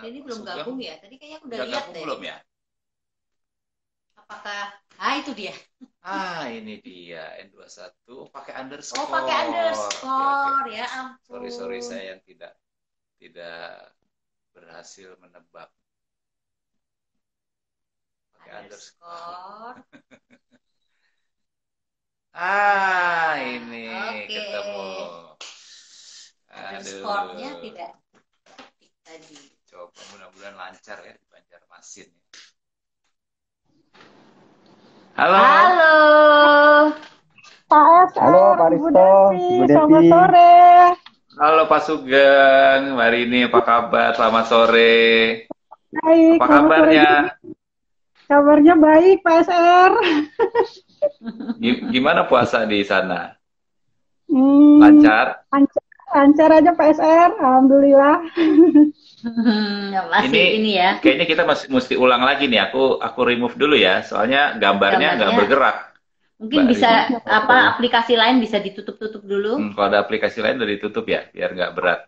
Ini belum
Sugeng,
gabung ya? Tadi kayaknya aku udah
udah
lihat
gabung
deh.
belum ya?
Apakah? Itu dia.
Ini dia N21 pakai underscore.
Oh, pakai underscore.
Oke.
Ya ampun.
Sorry saya yang tidak berhasil menebak. Pakai underscore. Ini ketemu.
Underscore-nya tidak tadi.
Coba mudah-mudahan lancar ya di Banjarmasin. Halo.
Halo. Pak SR,
Halo, Pak Risto,
Ibu
Bu
Devi, selamat
Devi.
sore.
Halo Pak Sugeng, hari ini apa kabar? Selamat sore.
Baik,
Apa
selamat sore.
kabarnya?
Kabarnya baik, Pak SR.
Gimana puasa di sana?
Hmm,
Lancar?
lancar aja Pak SR, alhamdulillah.
Masih ini ya.
Kayaknya kita mesti ulang lagi nih. Aku remove dulu ya, soalnya gambarnya nggak bergerak.
Mungkin
Mbak
bisa
Rini.
aplikasi lain bisa ditutup-tutup dulu.
Kalau ada aplikasi lain udah ditutup ya, biar nggak berat.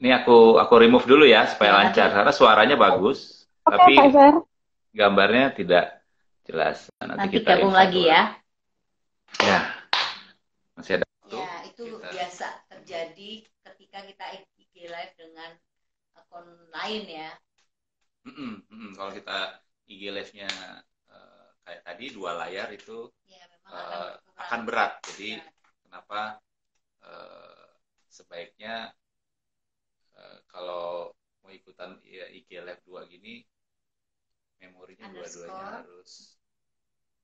Ini aku remove dulu ya supaya lancar, karena suaranya bagus,
Oke,
tapi
Pak SR.
gambarnya tidak jelas.
Nanti
kita
gabung
info
lagi
dulu.
ya.
Ya, masih ada.
Ya, itu biasa terjadi ketika kita IG live dengan akun lain ya.
Kalau kita IG live-nya kayak tadi 2 layar itu
Ya, memang
akan berat. Jadi kenapa sebaiknya kalau mau ikutan IG live 2 gini, memorinya dua-duanya harus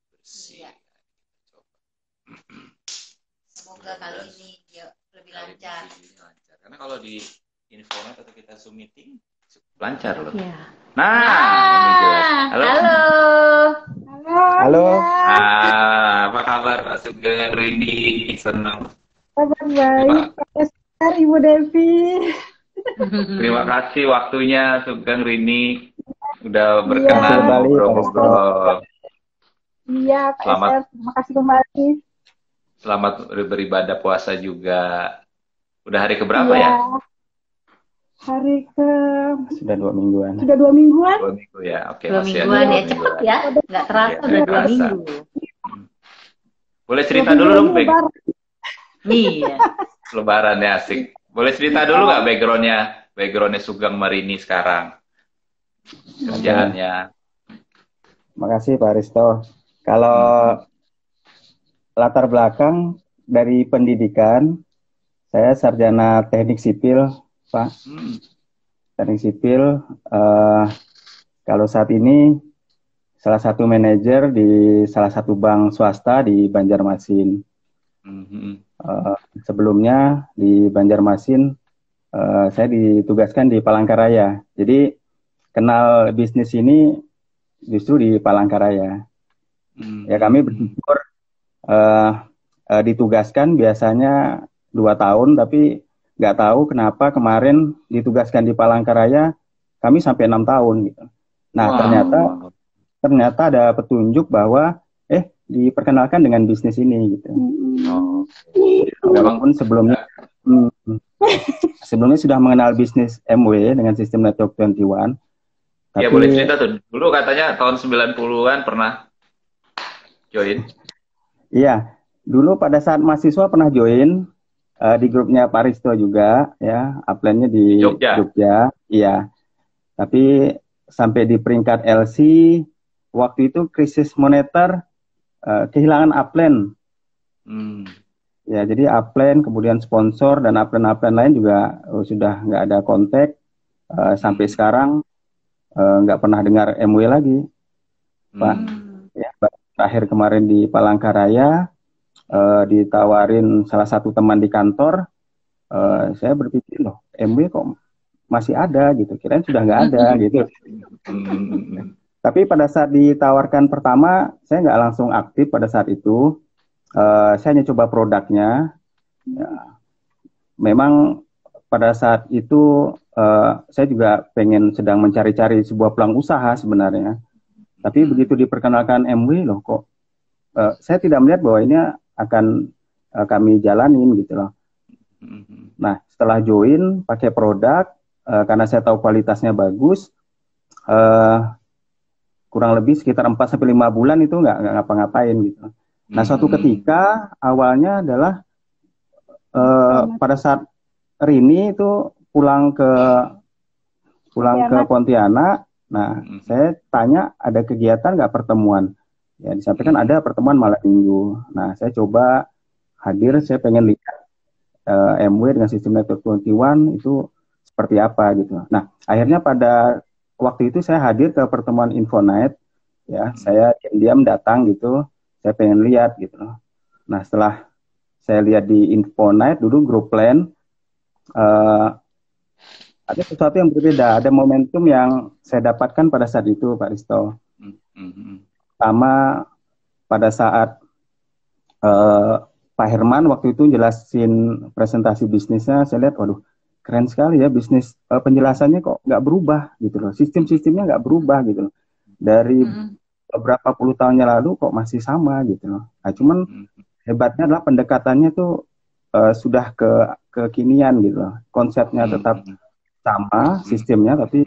bersih.
Iya.
Coba.
Semoga kali ini dia lebih lancar.
Karena kalau di infonet atau kita Zoom meeting lancar loh.
Ya.
Nah, ini jelas. Halo.
Halo.
Apa kabar Pak Sugeng, Rini? Senang.
Kabar baik, Pak SR, Ibu Devi.
Terima kasih waktunya Sugeng, Rini. Udah berkenan
Kembali,
ngobrol-ngobrol.
Iya, Pak SR, terima kasih kembali.
Selamat beribadah puasa juga. Udah hari keberapa ya?
Hari ke...
Sudah 2 mingguan.
Sudah 2 mingguan?
2 minggu ya. Oke,
2
masih
mingguan
ada 2
ya, cepet
mingguan.
ya. Nggak terasa
Iya,
udah
nggak
2
terasa.
minggu.
Boleh cerita dulu dong,
Iya.
Lebaran ya, asik. Boleh cerita dulu nggak backgroundnya Sugeng Marini sekarang? Kerjaannya.
Makasih Pak Risto. Kalau latar belakang dari pendidikan, saya sarjana teknik sipil, Pak. Teknik sipil. Kalau saat ini salah satu manajer di salah satu bank swasta di Banjarmasin. Sebelumnya di Banjarmasin, saya ditugaskan di Palangkaraya. Jadi kenal bisnis ini justru di Palangkaraya.
Ya kami bersyukur ditugaskan biasanya 2 tahun, tapi nggak tahu kenapa kemarin ditugaskan di Palangkaraya kami sampai 6 tahun gitu. Nah ternyata ada petunjuk bahwa diperkenalkan dengan bisnis ini gitu. Walaupun sebelumnya sudah mengenal bisnis MW dengan sistem Network 21.
Ya boleh cerita tuh. Dulu katanya tahun 90-an pernah join.
Iya, dulu pada saat mahasiswa pernah join di grupnya Pak Risto juga, ya, upline-nya di Jogja. Iya. Tapi sampai di peringkat LC, waktu itu krisis moneter, kehilangan upline. Ya, jadi upline, kemudian sponsor, dan upline-upline lain juga sudah nggak ada kontak. Sampai sekarang nggak pernah dengar MW lagi, Pak. Ya, terakhir kemarin di Palangkaraya, ditawarin salah satu teman di kantor, saya berpikir loh MW kok masih ada gitu, kirain sudah nggak ada gitu. Tapi pada saat ditawarkan pertama, saya nggak langsung aktif pada saat itu. Saya hanya coba produknya. Ya, memang pada saat itu saya juga sedang mencari-cari sebuah peluang usaha sebenarnya. Tapi begitu diperkenalkan MW loh kok saya tidak melihat bahwa ini akan kami jalanin gitu loh. Nah, setelah join pakai produk, karena saya tahu kualitasnya bagus, kurang lebih sekitar 4-5 bulan itu nggak ngapa-ngapain gitu. Nah, suatu ketika awalnya adalah pada saat Rini itu pulang ke Pontianak. Nah, saya tanya ada kegiatan nggak pertemuan? Ya, disampaikan ada pertemuan malam minggu. Nah, saya coba hadir, saya pengen lihat MW dengan sistem Network 21 itu seperti apa gitu. Nah, akhirnya pada waktu itu saya hadir ke pertemuan Infonet, ya, saya diam-diam datang gitu, saya pengen lihat gitu. Nah, setelah saya lihat di Infonet dulu grup plan, ada sesuatu yang berbeda, ada momentum yang saya dapatkan pada saat itu, Pak Risto. Sama pada saat Pak Herman waktu itu jelasin presentasi bisnisnya, saya lihat, waduh, keren sekali ya bisnis, penjelasannya kok nggak berubah gitu loh, sistem-sistemnya nggak berubah gitu loh. Dari beberapa puluh tahunnya lalu kok masih sama gitu loh. Nah, cuman hebatnya adalah pendekatannya tuh sudah kekinian gitu loh. Konsepnya tetap sama, sistemnya, tapi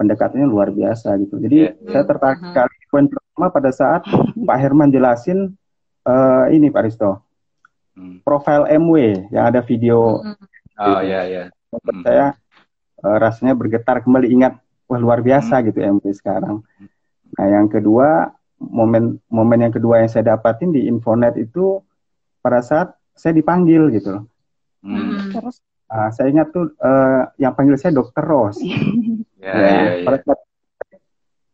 pendekatannya luar biasa gitu. Jadi saya tertarik sekali poin pertama pada saat Pak Herman jelasin ini Pak Risto, profil MW yang ada video. Saya rasanya bergetar kembali, ingat, wah luar biasa gitu MW sekarang. Nah, yang kedua, momen yang kedua yang saya dapatin di Infonet itu pada saat saya dipanggil gitu. Terus saya ingat tuh yang panggil saya Dokter Ros. Pada saat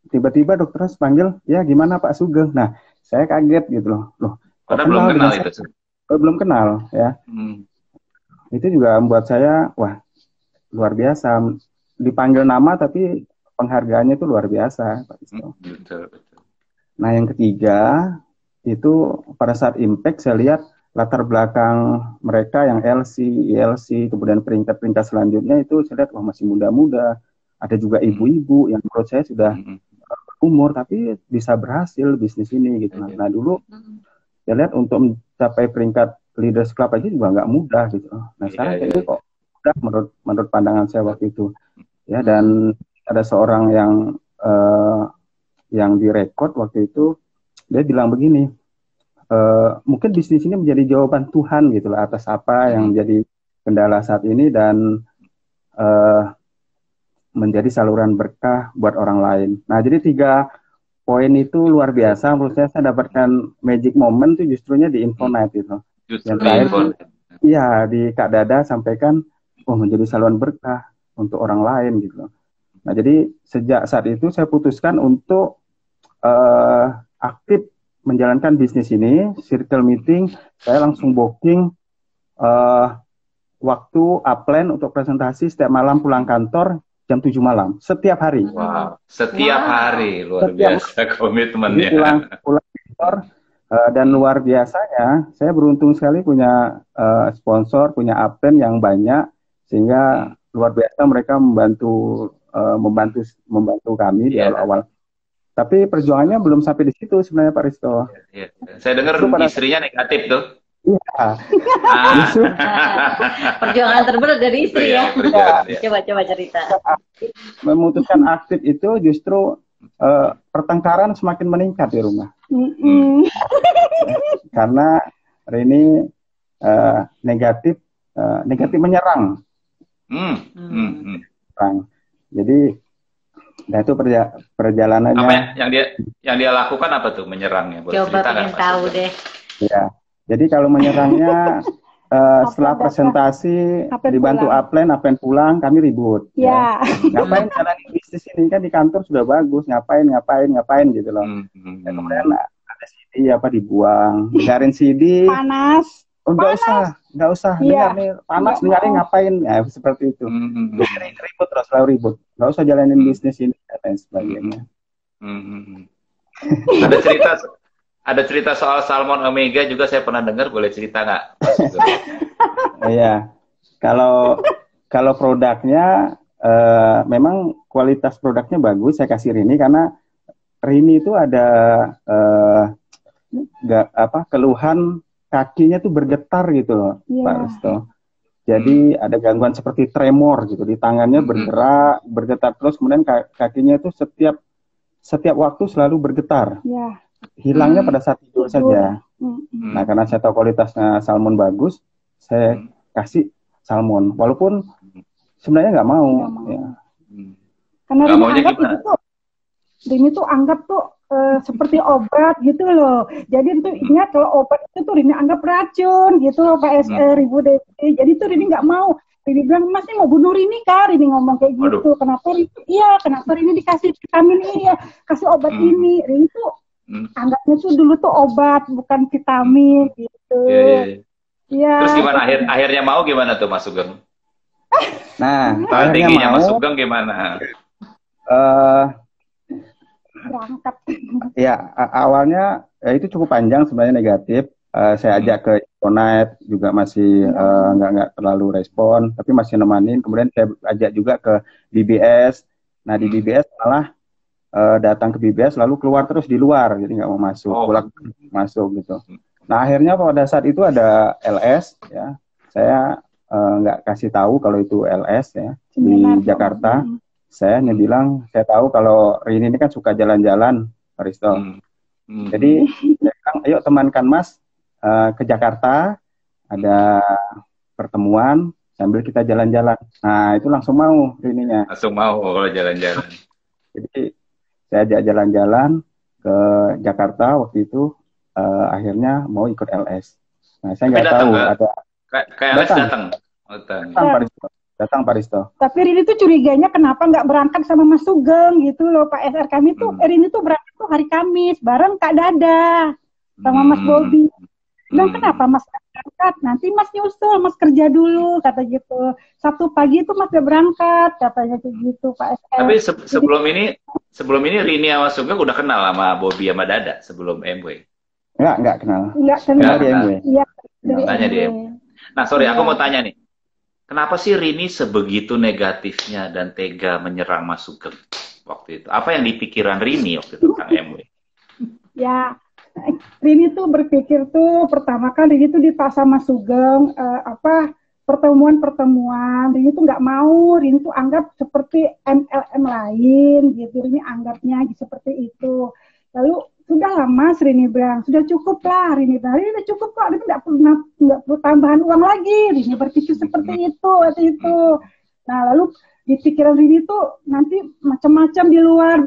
tiba-tiba Dokter Ros panggil, ya gimana Pak Sugeng. Nah, saya kaget gitu loh.
Karena belum kenal itu.
Belum kenal ya. Itu juga membuat saya, wah, luar biasa. Dipanggil nama tapi penghargaannya itu luar biasa, Pak Risto.
Betul.
Nah, yang ketiga itu pada saat Impact saya lihat latar belakang mereka yang LC, ELC, kemudian peringkat-peringkat selanjutnya itu saya lihat, wah, masih muda-muda. Ada juga ibu-ibu yang menurut saya sudah umur tapi bisa berhasil bisnis ini gitu. Nah, dulu saya lihat untuk mencapai peringkat Leaders Club aja juga nggak mudah gitu. Nah, sekarang itu kok mudah menurut pandangan saya waktu itu. Ya, dan ada seorang yang direkod waktu itu, dia bilang begini, mungkin bisnis ini menjadi jawaban Tuhan gitu lah atas apa yang menjadi kendala saat ini, dan menjadi saluran berkah buat orang lain. Nah, jadi 3 poin itu luar biasa menurut saya dapatkan magic moment tuh justrunya di Infonet gitu. Yang terakhir tuh, iya, di Kak Dada sampaikan, menjadi saluran berkah untuk orang lain gitu. Nah, jadi sejak saat itu saya putuskan untuk aktif menjalankan bisnis ini. Circle meeting, saya langsung booking waktu upline untuk presentasi setiap malam pulang kantor. jam 7 malam setiap hari.
Wow, setiap hari luar biasa komitmennya.
Pulang kantor dan luar biasanya, saya beruntung sekali punya sponsor, punya upline yang banyak sehingga luar biasa mereka membantu kami di awal-awal. Tapi perjuangannya belum sampai di situ sebenarnya Pak Risto.
Saya dengar istrinya negatif tuh.
Iya.
Perjuangan terberat dari istri ya. Coba cerita.
Memutuskan aktif itu justru pertengkaran semakin meningkat di rumah. Karena Rini negatif menyerang. Jadi, nah itu perjalanannya.
Apa yang dia lakukan apa tuh menyerangnya? Boleh
coba pengen tahu deh.
Ya. Jadi kalau menyerangnya setelah presentasi dibantu upline pulang, kami ribut. Ya. Ngapain jalanin bisnis ini kan di kantor sudah bagus, ngapain gitu loh. Kemudian ada CD dibuang, dengerin CD.
Panas.
Oh, nggak usah. Dengar nih, panas dengerin ngapain? Ya seperti itu. Ribut terus, selalu ribut. Nggak usah jalanin bisnis ini dan lain sebagainya.
Ada cerita soal Salmon Omega juga saya pernah dengar, boleh cerita nggak?
Iya, kalau produknya memang kualitas produknya bagus. Saya kasih Rini karena Rini itu ada keluhan kakinya tuh bergetar gitu loh, Pak Risto. Jadi ada gangguan seperti tremor gitu di tangannya bergetar terus, kemudian kakinya itu setiap waktu selalu bergetar. Hilangnya pada saat tidur saja. Nah, karena saya tahu kualitasnya salmon bagus, saya kasih salmon. Walaupun sebenarnya nggak mau. Ya.
Karena Rini tuh anggap tuh seperti obat gitu loh. Jadi tuh ingat kalau obat itu tuh Rini anggap racun gitu loh Pak SR Ibu Devi. Jadi tuh Rini nggak mau. Rini bilang, Mas ini mau bunuh Rini kan? Rini ngomong kayak gitu. Kenapa Rini dikasih vitamin ini ya? Kasih obat ini. Rini tuh anggapnya tuh dulu tuh obat bukan vitamin gitu. Iya.
Terus gimana akhirnya mau gimana tuh Mas Sugeng?
Nah,
strateginya Mas Sugeng gimana?
Berangkat.
Ya, awalnya itu cukup panjang sebenarnya negatif. Saya ajak ke Iconite juga masih nggak terlalu respon, tapi masih nemanin. Kemudian saya ajak juga ke BBS. Nah di BBS malah datang ke BBS lalu keluar terus di luar, jadi nggak mau masuk, masuk gitu. Nah akhirnya pada saat itu ada LS ya, saya nggak kasih tahu kalau itu LS ya di Jakarta. Saya hanya bilang saya tahu kalau Rini ini kan suka jalan-jalan, Pak Risto. Jadi saya bilang, ayo temankan Mas ke Jakarta, ada pertemuan sambil kita jalan-jalan. Nah itu langsung mau Rininya.
Langsung mau kalau jalan-jalan.
Jadi saya ajak jalan-jalan ke Jakarta waktu itu, akhirnya mau ikut LS. Nah, saya nggak tahu ada.
Kayak LS
datang Pak Risto.
Tapi Rini tuh curiganya kenapa nggak berangkat sama Mas Sugeng gitu loh Pak SR. Kami tuh Rini tuh berangkat tuh hari Kamis bareng Kak Dada sama Mas Bobby. Bilang kenapa Mas berangkat? Nanti Mas nyusul, Mas kerja dulu kata gitu. Sabtu pagi itu Mas udah berangkat katanya kayak gitu Pak SR.
Tapi sebelum ini Rini sama Sugeng udah kenal sama Bobby sama Dada sebelum MW?
Enggak kenal.
Enggak kenal
di MW.
Iya.
Tanya di MW. Nah sorry aku mau tanya nih. Kenapa sih Rini sebegitu negatifnya dan tega menyerang Mas Sugeng waktu itu? Apa yang di pikiran Rini waktu itu tentang MW?
Ya, Rini tuh berpikir tuh pertama kan Rini tuh dipaksa Mas Sugeng pertemuan. Rini tuh nggak mau, Rini tuh anggap seperti MLM lain gitu. Rini anggapnya seperti itu. Lalu sudahlah Mas, Rini bilang sudah cukup lah. Rini bilang udah cukup kok, Rini nggak perlu tambahan uang lagi. Rini berpikir seperti itu waktu itu. Nah lalu di pikiran Rini tuh nanti macam-macam di luar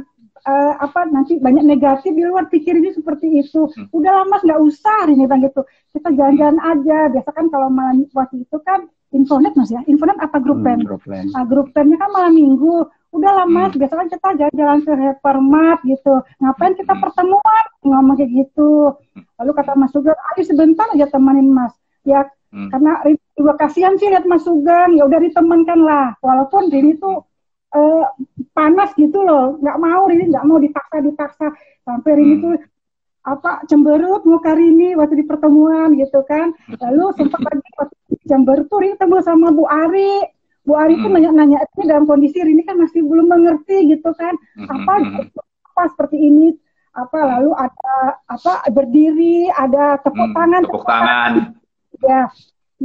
nanti banyak negatif di luar pikir ini seperti itu. Udahlah Mas nggak usah Rini bilang gitu. Kita jalan-jalan aja. Biasa kan kalau malam waktu itu kan Infonet Mas ya. Infonet apa grup band? Nah, grup bandnya kan malam minggu. Udahlah Mas, biasa kan kita jalan-jalan ke Hypermart gitu. Ngapain kita pertemuan? Ngomong kayak gitu. Lalu kata Mas Sugeng, ayo sebentar aja temanin Mas. Ya, karena juga kasihan sih lihat Mas Sugeng. Ya udah ditemankan lah. Walaupun Rini tuh panas gitu loh, nggak mau Rini, nggak mau dipaksa sampai Rini tuh cemberut muka Rini waktu di pertemuan gitu kan. Lalu sempat lagi waktu cemberut tuh Rini ketemu sama Bu Ari tuh nanya-nanya itu dalam kondisi Rini kan masih belum mengerti gitu kan, apa seperti ini, lalu ada berdiri, ada tepuk tangan ya.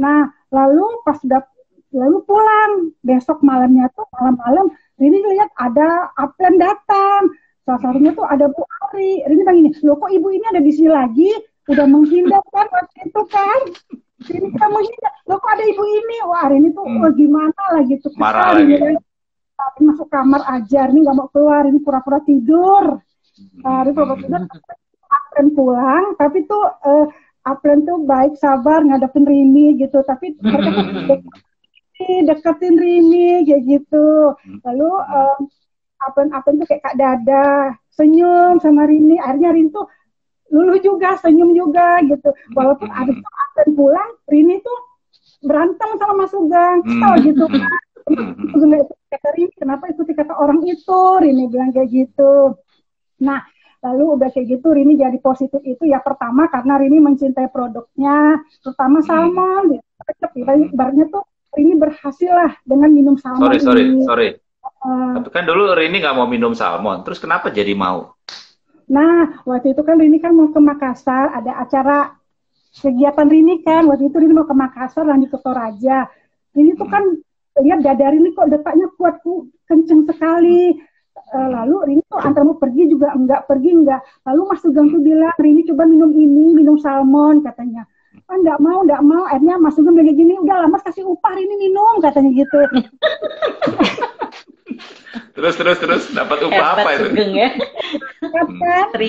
Nah lalu lalu pulang besok malamnya tuh malam Rini lihat ada Aplen datang, salah satunya tuh ada Bu Ari. Rini bilang gini, loh kok ibu ini ada di sini lagi, udah menghindar kan waktu itu kan, Rini kita menghindar, loh kok ada ibu ini, wah Rini tuh gimana lah gitu,
marah lagi
Rini masuk kamar aja, Rini nggak mau keluar, Rini pura-pura tidur. Rini pura-pura tidur, Aplen pulang, tapi tuh Aplen tuh baik, sabar ngadepin Rini gitu, tapi mereka tuh deketin Rini kayak gitu. Lalu Aplen tuh kayak Kak Dada, senyum sama Rini. Akhirnya Rini tuh luluh juga, senyum juga gitu. Walaupun abis itu Aplen pulang, Rini tuh berantem sama Mas Sugeng, kesel gitu kan. Kata Rini, kenapa ikuti kata orang itu? Rini bilang kayak gitu. Nah, lalu udah kayak gitu Rini jadi positif itu ya pertama karena Rini mencintai produknya, terutama salmon. Ibaratnya tuh Rini berhasil lah dengan minum salmon ini.
Sorry. Tapi kan dulu Rini nggak mau minum salmon, terus kenapa jadi mau?
Nah, waktu itu kan Rini kan mau ke Makassar, ada acara kegiatan Rini kan, waktu itu Rini mau ke Makassar lanjut ke Toraja. Rini tuh kan lihat dada Rini kok detaknya kuat, kenceng sekali. Lalu Rini tuh antara mau pergi juga enggak. Lalu Mas Sugeng tuh bilang, Rini coba minum salmon katanya. Enggak mau, akhirnya Mas Sugeng bilang gini, udah lah Mas kasih upah Rini minum katanya gitu.
terus dapat upah apa itu?
Sugeng ya.
Kan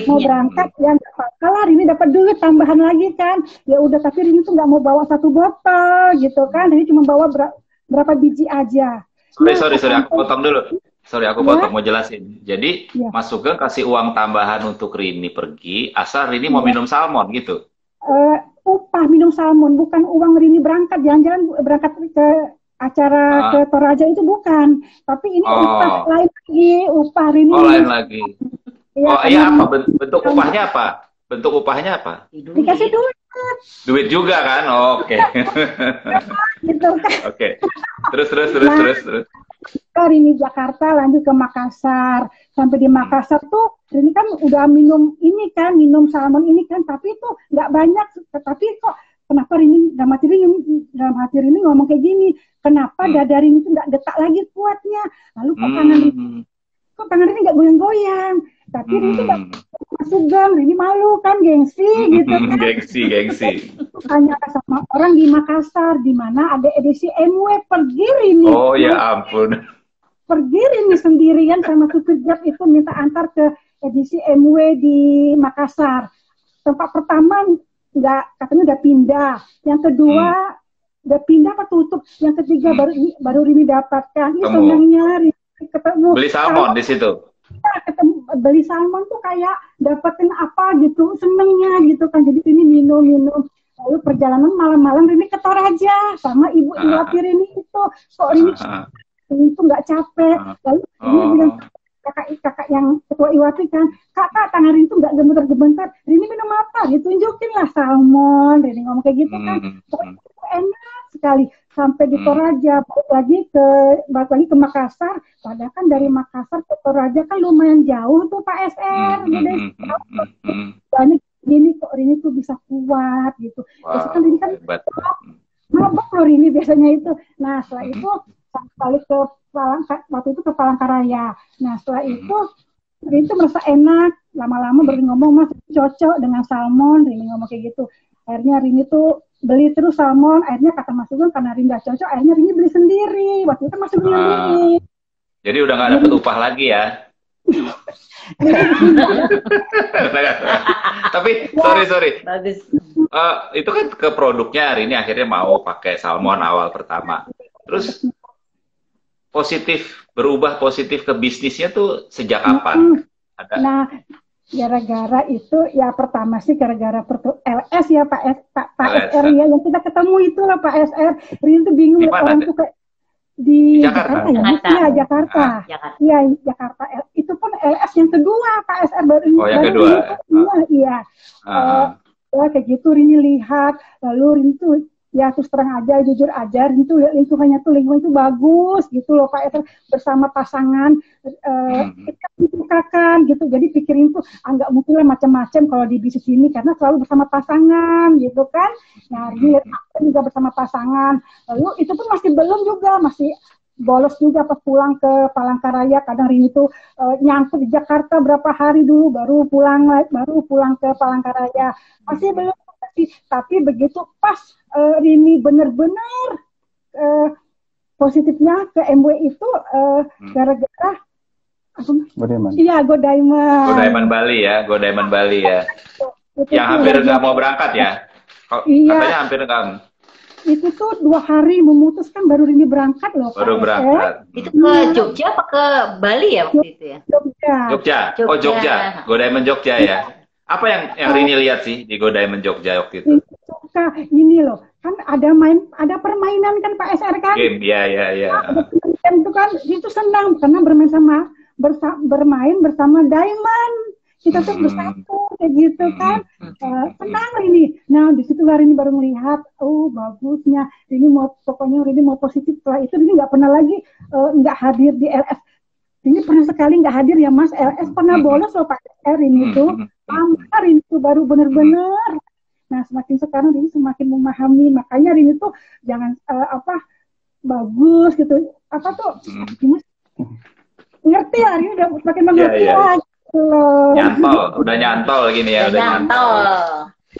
mau berangkat ya nggak apa-apa lah, Rini dapat duit tambahan lagi kan. Ya udah, tapi Rini tuh nggak mau bawa 1 botol gitu kan, Rini cuma bawa berapa biji aja.
Sorry, aku potong dulu. Aku potong, mau jelasin. Jadi Mas Sugeng kasih uang tambahan untuk Rini pergi, asal Rini mau minum salmon gitu.
Upah minum salmon, bukan uang Rini berangkat jalan-jalan berangkat ke acara ke Toraja itu bukan, tapi ini upah lain lagi, upah Rini.
Lain lagi. Iya apa bentuk upahnya apa? Dikasih
duit.
Duit juga kan? Oke.
Gitu kan.
Oke. Terus.
Rini Jakarta lanjut ke Makassar. Sampai di Makassar tuh Rini kan udah minum salmon ini kan, tapi itu nggak banyak. Tapi kok kenapa Rini dalam hati Rini ngomong kayak gini? Kenapa dada Rini itu nggak detak lagi kuatnya? Lalu kok tangan Rini nggak goyang-goyang? Tapi Rini tuh nggak Sugeng, Rini malu kan, gengsi gitu kan.
Gengsi.
Tanya sama orang di Makassar, di mana ada edisi MW, pergi Rini.
Oh ya ampun.
Pergi Rini sendirian sama supir Grab itu minta antar ke edisi MW di Makassar. Tempat pertama katanya udah pindah. Yang kedua udah pindah apa tutup. Yang ketiga baru Rini dapatkan. Ini senangnya Rini ketemu.
Beli salmon di situ.
Beli salmon tuh kayak dapetin apa gitu, senengnya gitu kan. Jadi ini minum. Lalu perjalanan malam-malam Rini ke Toraja sama ibu Iwati Rini itu. Kok Rini itu nggak capek. Lalu Rini bilang kakak yang ketua Iwati kan, kakak tangan Rini tuh nggak gemeter-gemeter. Rini minum apa? Ditunjukin lah salmon. Rini ngomong kayak gitu kan. Enak sekali. Sampai di Toraja, balik lagi ke Makassar. Padahal kan dari Makassar ke Toraja kan lumayan jauh tuh Pak SR. Banyak ini kok Rini tuh bisa kuat gitu. Biasanya kan Rini kan mabok loh Rini biasanya itu. Nah setelah itu balik ke waktu itu ke Palangkaraya. Nah setelah itu Rini tuh merasa enak. Lama-lama Rini ngomong, Mas cocok dengan salmon. Rini ngomong kayak gitu. Akhirnya Rini tuh beli terus salmon. Akhirnya kata Mas Sugeng karena Rini gak cocok, akhirnya Rini beli sendiri. Waktu itu Mas Sugeng beli.
Jadi udah gak dapet upah lagi ya? Tapi sorry.
Bagus.
Itu kan ke produknya Rini akhirnya mau pakai salmon awal pertama. Terus berubah positif ke bisnisnya tuh sejak kapan?
Nah, gara-gara itu ya pertama sih gara-gara LS ya Pak SR ya, yang kita ketemu itulah Pak SR. Rini tuh bingung orang tuh kayak di
Jakarta.
Jakarta ya, iya Jakarta,
Jakarta.
iya Jakarta. Itu pun LS yang kedua, KSR baru
Oh, yang
baru
kedua.
iya. Ya kayak gitu Rini lihat, lalu Rini tuh ya terus terang aja, jujur aja, Rini tuh lingkungannya tuh lingkungan itu bagus gitu loh Pak Eter, bersama pasangan kita dibukakan gitu, jadi pikirin tuh nggak mungkin lah macam-macam kalau di bisnis ini karena selalu bersama pasangan gitu kan. Nah Rini lihat aku juga bersama pasangan, lalu itu pun masih belum juga, masih bolos juga pas pulang ke Palangkaraya. Kadang Rini tuh nyangkut di Jakarta berapa hari dulu baru pulang ke Palangkaraya, masih belum. Tapi begitu pas Rini benar-benar positifnya ke MW itu gara-gara iya Go Diamond.
Go Diamond Bali ya, Go Diamond Bali ya.
Itu
Yang hampir nggak mau berangkat ya?
Iya.
Katanya hampir nggak.
Itu tuh 2 hari memutuskan baru Rini berangkat loh.
Baru berangkat.
Itu ke Jogja apa ke Bali ya waktu itu ya?
Jogja. Oh Jogja. Go Diamond Jogja ya. Apa yang Rini lihat sih di Go Diamond Jogja waktu itu?
Suka ini loh, kan ada permainan kan Pak SR kan?
Game, ya.
Ada permainan itu kan, itu senang karena bermain bersama Diamond. Kita tuh bersatu kayak gitu kan, senang ini. Nah di situ Rini baru melihat, bagusnya. Pokoknya Rini mau positif. Setelah itu Rini nggak pernah lagi nggak hadir di LS. Ini pernah sekali nggak hadir ya Mas. LS pernah bolos loh Pak SR ini tuh. Rini tuh baru benar-benar. Nah semakin sekarang Rini semakin memahami. Makanya Rini tuh jangan bagus gitu. Apa tuh? Ngerti lah, Rini udah semakin mengerti lagi.
Udah nyantol gini ya, udah nyantol.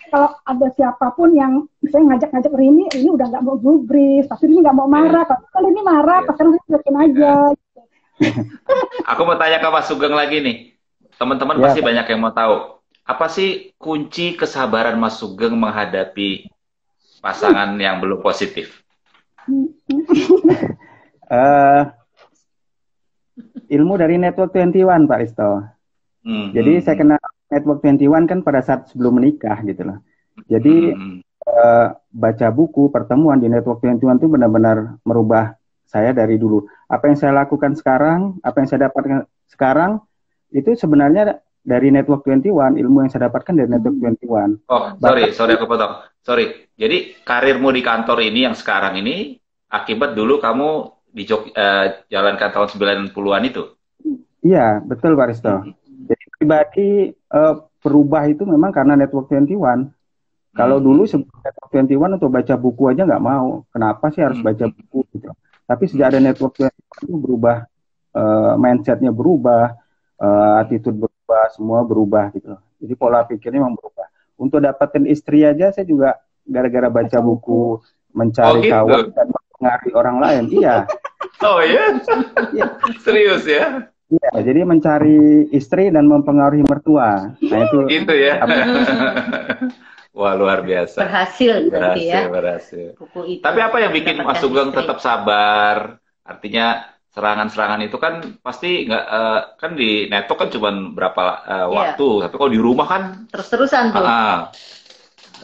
Kalau ada siapapun yang misalnya ngajak Rini udah nggak mau gubris, tapi Rini nggak mau marah. Kalau ini marah, pasal Rini yakin aja. Gitu.
Aku mau tanya ke Mas Sugeng lagi nih. Teman-teman pasti banyak yang mau tahu. Apa sih kunci kesabaran Mas Sugeng menghadapi pasangan yang belum positif?
Ilmu dari Network 21 Pak Risto. Jadi saya kenal Network 21 kan pada saat sebelum menikah gitu loh. Jadi baca buku pertemuan di Network 21 itu benar-benar merubah saya dari dulu. Apa yang saya lakukan sekarang, apa yang saya dapatkan sekarang itu sebenarnya dari Network 21, ilmu yang saya dapatkan dari Network 21.
Oh, sorry aku potong. Sorry. Jadi karirmu di kantor ini yang sekarang ini akibat dulu kamu di jalankan tahun 90-an itu?
Iya, betul Pak Risto. Jadi pribadi berubah itu memang karena Network 21. Kalau dulu sebelum Network 21 untuk baca buku aja nggak mau. Kenapa sih harus baca buku gitu. Tapi sejak ada Network 21 itu berubah, mindsetnya berubah, attitude berubah, semua berubah gitu. Jadi pola pikirnya memang berubah. Untuk dapetin istri aja saya juga gara-gara baca buku, mencari kawan dan mempengaruhi orang lain. Iya.
Oh ya? Serius ya?
Iya, jadi mencari istri dan mempengaruhi mertua. Nah itu.
Gitu ya. Wah luar biasa.
Berhasil ya.
Berhasil. Tapi apa yang bikin Mas Sugeng tetap sabar? Artinya serangan-serangan itu kan pasti nggak kan di network kan cuma berapa waktu, tapi kalau di rumah kan
terus-terusan tuh.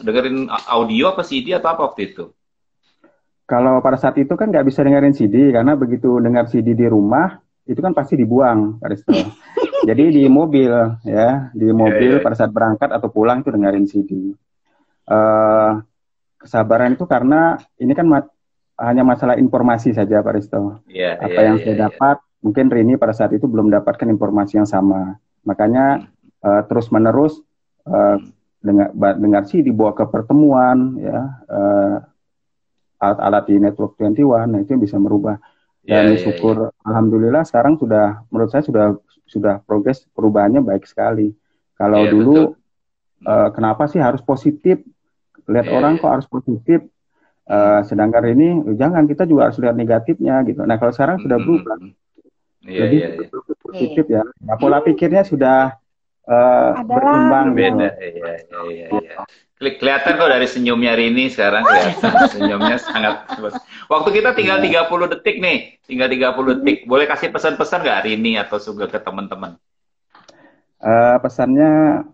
Dengerin audio apa CD atau apa waktu itu?
Kalau pada saat itu kan nggak bisa dengerin CD karena begitu dengar CD di rumah itu kan pasti dibuang, Pak Risto. Jadi di mobil ya, pada saat berangkat atau pulang itu dengerin CD. Kesabaran itu karena ini kan hanya masalah informasi saja Pak Risto. Apa yang saya dapat, mungkin Rini pada saat itu belum dapatkan informasi yang sama. Makanya terus menerus dengar CD dibawa ke pertemuan ya, alat-alat di Network 21, nah itu yang bisa merubah. Dan syukur alhamdulillah sekarang menurut saya sudah progres perubahannya baik sekali. Kalau dulu kenapa sih harus positif? Lihat orang kok harus positif. Sedangkan ini jangan, kita juga harus lihat negatifnya gitu. Nah kalau sekarang sudah berubah. Jadi positif ya. Nah, pola pikirnya sudah berkembang.
Beda. Iya. Kelihatan kok dari senyumnya Rini sekarang, kelihatan senyumnya sangat. Waktu kita tinggal 30 detik nih, tinggal 30 detik. Boleh kasih pesan-pesan nggak Rini atau Sugeng ke teman-teman?
Pesannya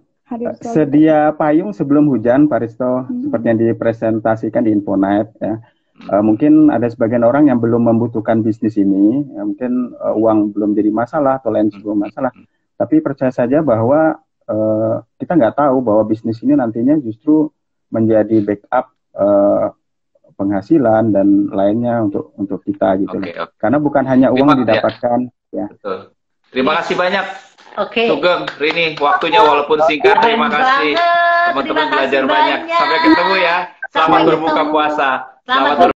sedia payung sebelum hujan, Pak Risto, seperti yang dipresentasikan di Infonet ya. Mungkin ada sebagian orang yang belum membutuhkan bisnis ini, ya, mungkin uang belum jadi masalah atau lain sebagainya masalah. Tapi percaya saja bahwa kita nggak tahu bahwa bisnis ini nantinya justru menjadi backup penghasilan dan lainnya untuk kita gitu. Karena bukan hanya uang didapatkan. Ya.
Betul. Terima kasih banyak.
Sugeng,
Rini, waktunya walaupun singkat. Terima kasih. Teman-teman belajar banyak. Sampai ketemu ya. Selamat berbuka puasa. Selamat